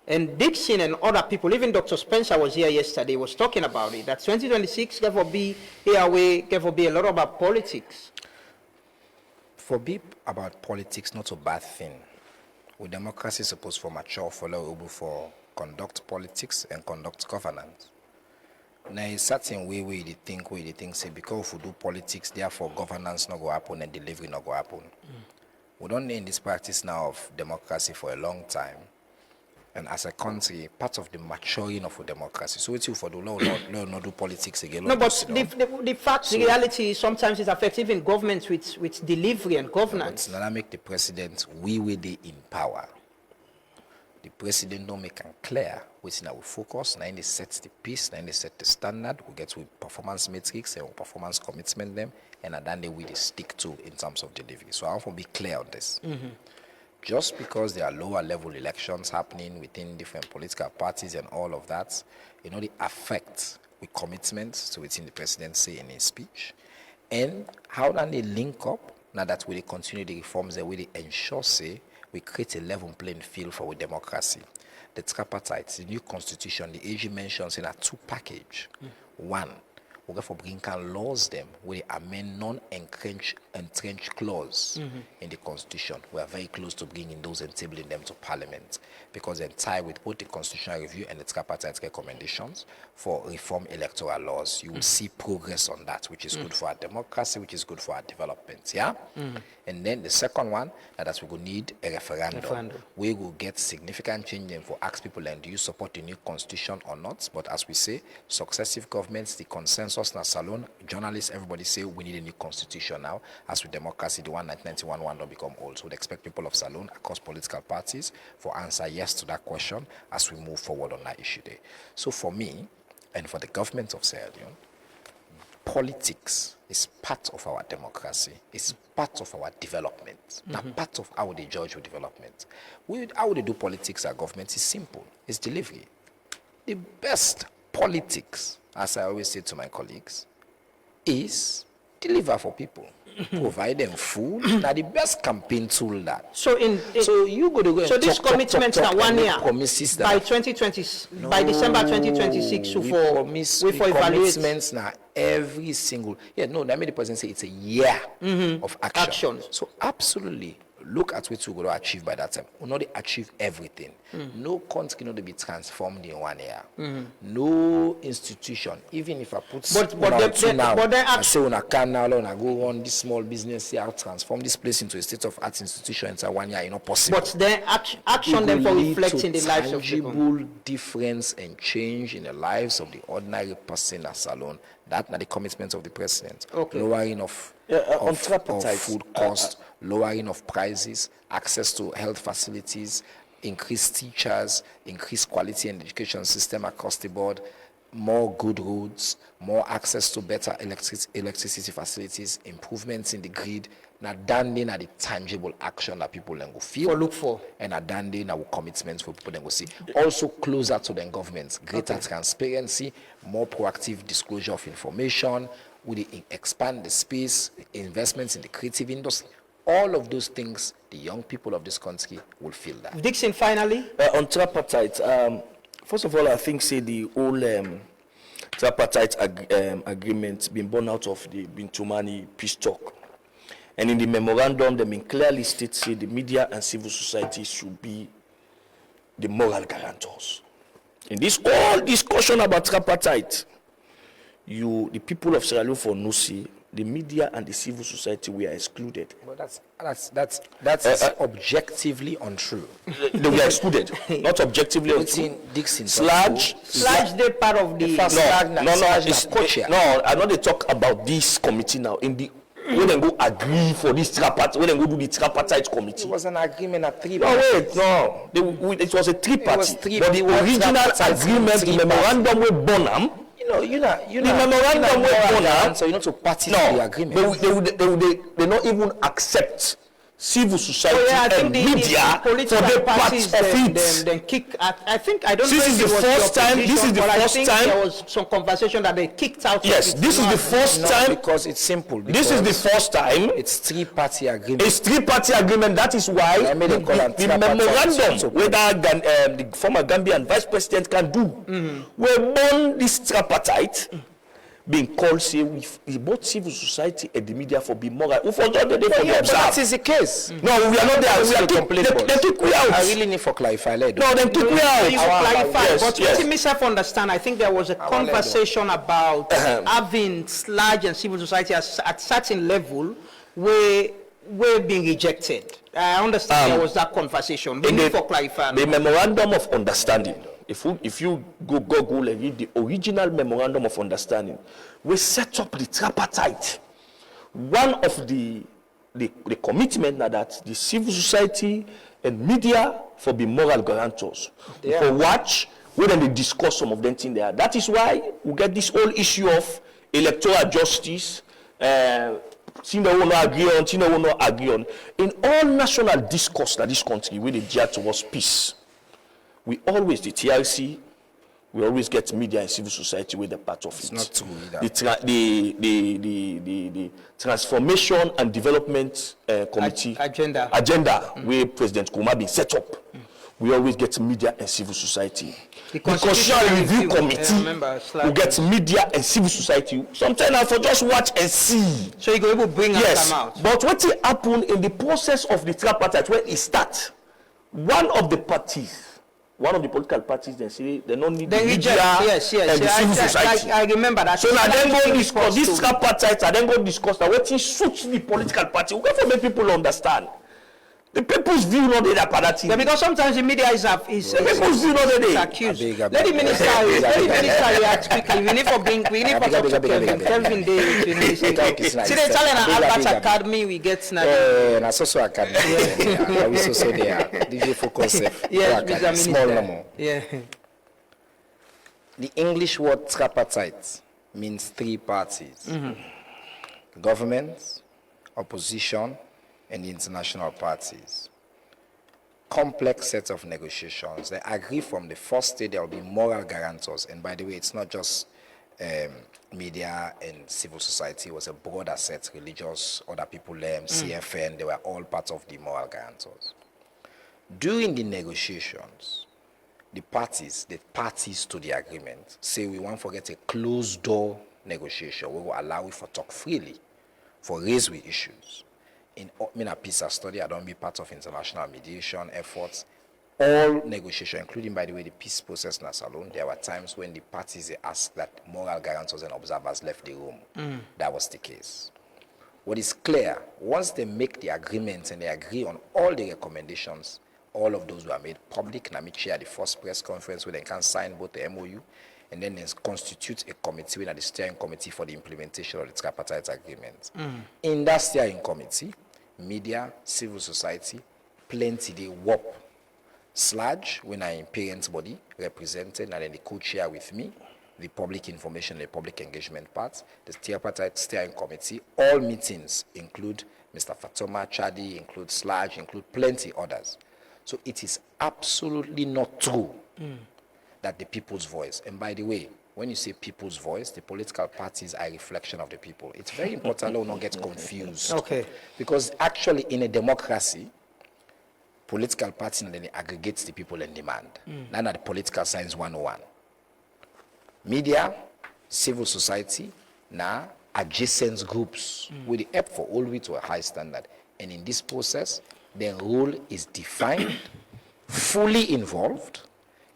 And Dixon and other people, even Dr. Spencer was here yesterday, was talking about it, that 2026 going to be a lot about politics. For be about politics, not a bad thing. With democracy supposed for mature, for conduct politics and conduct governance. Now, a certain way where they think, say, because if we do politics, therefore governance not go happen and delivery not go happen. We don't need this practice now of democracy for a long time. And as a country, part of the maturing of a democracy. So it's you for the law, not do politics again. No, but the fact, the reality is sometimes it affects even governments with delivery and governance. But now make the president, we will be in power. The president don't make it clear which now we focus, now they set the piece, now they set the standard, we get with performance metrics and performance commitment them, and then they will stick to in terms of delivery. So I want to be clear on this. Just because there are lower level elections happening within different political parties and all of that, they affect with commitments to within the president say in his speech. And how then they link up, now that we continue the reforms that we ensure say we create a level playing field for democracy. The tripartite, the new constitution, the AG mentions in a 2 package. One, we go for bringing laws them where they amend non-entrenched clause in the constitution. We are very close to bringing those and tabling them to parliament because they tie with both the constitutional review and the tripartite recommendations for reform electoral laws. You will see progress on that, which is good for our democracy, which is good for our development. Yeah. And then the second one, that we will need a referendum. We will get significant change for ask people, and do you support the new constitution or not? But as we say, successive governments, the consensus na salon, journalists, everybody say we need a new constitution now. As with democracy, the one 1991 one don't become old. So we'd expect people of Salon across political parties for answer yes to that question as we move forward on that issue there. So for me, and for the government of Sierra Leone, politics is part of our democracy. It's part of our development. Now, part of how they judge with development. How they do politics at government is simple. It's delivery. The best politics, as I always say to my colleagues, is deliver for people. Provide them food. Now the best campaign tool that. So you go to go. So these commitments are 1 year promises by 2020 by December 2026. So for commitments now every single let me the president say it's a year of action. So absolutely. Look at what we're going to achieve by that time. We'll not achieve everything. No country cannot be transformed in 1 year. No institution, even if I put I say when I can now go on this small business here, I'll transform this place into a state of art institution inside 1 year, possible. But then action then for reflecting the lives of people. Tangible difference and change in the lives of the ordinary person as alone. That are the commitments of the president. Okay. Lowering of food cost, lowering of prices, access to health facilities, increased teachers, increased quality and education system across the board, more good roads, more access to better electricity facilities, improvements in the grid. Now, danding are the tangible action that people then go feel. Look for. And danding our commitments for people then go see. Also closer to the governments, greater transparency, more proactive disclosure of information, would expand the space, investments in the creative industry. All of those things, the young people of this country will feel that. Dixon, finally. On tripartite, first of all, I think say the whole tripartite agreement been born out of the Bintumani peace talk. And in the memorandum, they mean clearly states say the media and civil society should be the moral guarantors. In this whole discussion about tripartite, the people of Sierra Leone for no say, the media and the civil society were excluded. But that's objectively untrue. They were excluded, not objectively untrue. Dixon. Slash the part of the. No, I know they talk about this committee now. In the when they go agree for this tripartite, when they go do the tripartite committee. It was an agreement at 3 parties. No. It was a 3-party. But the original agreement, the memorandum with Bonham. The memorandum with Bonham. So you know to party to the agreement. They not even accept civil society I think and media for the parts of it. Then kick. I think I don't know. This is the first time. This is the first time there was some conversation that they kicked out. Yes, this is the first time because it's simple. This is the first time. It's three-party agreement. It's three-party agreement. That is why the memorandum, whether the former Gambian vice president can do, we born this tripartite. Being called, say, both civil society and the media for being moral. But that is the case. No, we are not there. We are they took we out. I really need for clarify. No, they took we out. You clarify. Yes, but yes. let me self-understand. I think there was a conversation about having large and civil society at certain level where being rejected. I understand there was that conversation. But for clarify. The memorandum of understanding. If you go Google and read the original memorandum of understanding, we set up the tripartite. One of the commitment that the civil society and media for be moral guarantors. For watch, when they discuss some of them things there. That is why we get this whole issue of electoral justice. Thing they will not agree on, thing they will not agree on. In all national discourse that this country, we did judge towards peace. We always, the TRC, we always get media and civil society with the part of it. It's not true either. The Transformation and Development Committee agenda where President Kuma been set up. We always get media and civil society. The Constitutional Review Committee will get media and civil society. Sometimes I for just watch and see. So you go able to bring them out. But what will happen in the process of the tripartite when it starts? One of the political parties, they say they don't need the media and the civil society. I remember that. So now then go discuss this tripartite, and then go discuss that what suits the political party. We have to make people understand. The people's view not that party. Yeah, because sometimes the media is people's view not that accused. Let the minister react quickly. We need for Kelvin Day to minister. See the Italian Albert Academy we get now. Na so academy. We so there. DJ focus. Yes, Mr. Small number. Yeah. The English word tripartite means three parties. Government, opposition, and the international parties. Complex set of negotiations. They agree from the first day there will be moral guarantors. And by the way, it's not just media and civil society. It was a broader set, religious, other people, CFN, they were all part of the moral guarantors. During the negotiations, the parties to the agreement say we want to get a closed door negotiation. We will allow it for talk freely, for raise with issues. In a peace study, I don't be part of international mediation efforts. All negotiation, including, by the way, the peace process in Salon, there were times when the parties asked that moral guarantors and observers left the room. That was the case. What is clear, once they make the agreement and they agree on all the recommendations, all of those were made public. Nami chair the first press conference where they can sign both the MOU, and then they constitute a committee, the steering committee for the implementation of the tripartite agreement. In that steering committee, media, civil society, plenty they WOP, SLAG, when I'm in parents' body, represented, and then the co-chair with me, the public information, the public engagement part, the tripartite steering committee, all meetings include Mr. Fatoma Chadi, include SLAG, include plenty others. So it is absolutely not true that the people's voice, and by the way, when you say people's voice, the political parties are a reflection of the people. It's very important that we don't get confused. Okay. Because actually in a democracy, political parties then aggregates the people in demand. None of the political science 101. Media, civil society, now adjacent groups with the help for all the way to a high standard. And in this process, their role is defined, fully involved,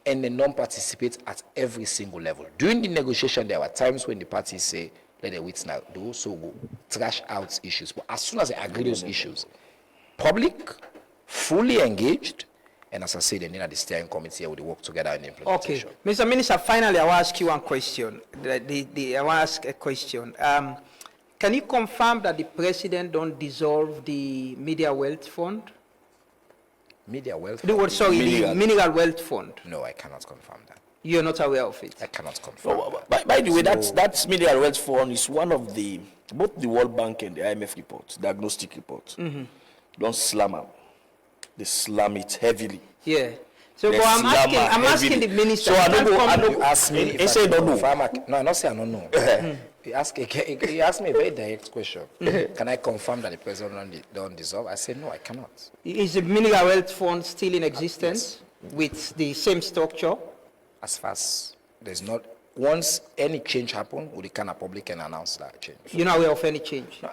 and they non-participate at every single level. During the negotiation, there were times when the parties say, let the wits now do, so we'll trash out issues. But as soon as they agree those issues, public, fully engaged, and as I said, then the steering committee will work together in the implementation. Okay. Mr. Minister, finally, I will ask you one question. I will ask a question. Can you confirm that the president don't dissolve the Media Wealth Fund? Media Wealth Fund? The Mineral Wealth Fund. No, I cannot confirm that. You're not aware of it? I cannot confirm. By the way, that Media Wealth Fund is one of both the World Bank and the IMF reports, diagnostic reports. don't slam them. They slam it heavily. Yeah. So, They but I'm slam asking, am I'm asking the heavily. minister. So I you don't can't go. come- I don't You go. ask me He if I say can don't know. confirm. No, I not say I don't know. You ask me a very direct question. Can I confirm that the president don't dissolve? I say no, I cannot. Is the mineral wealth fund still in existence with the same structure? As far as there's not, once any change happen, will the kind of public can announce that change. You're not aware of any change? No,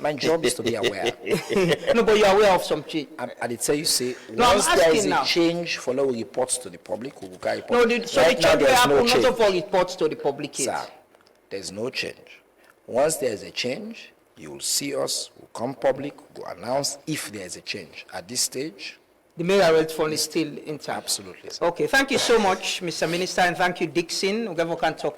my job is to be aware. No, but you're aware of some change. I did tell you, say, No, I'm once there is asking a now. change, follow reports to the public, we will carry report. No, so Right the now, change will there's happen no not change. of all reports to the public yet. Sir, there's no change. Once there's a change, you will see us, we'll come public, we'll announce if there's a change. At this stage, The mineral wealth fund is still intact. absolutely, sir. Okay, thank you so much, Mr. Minister, and thank you, Dixon. We can talk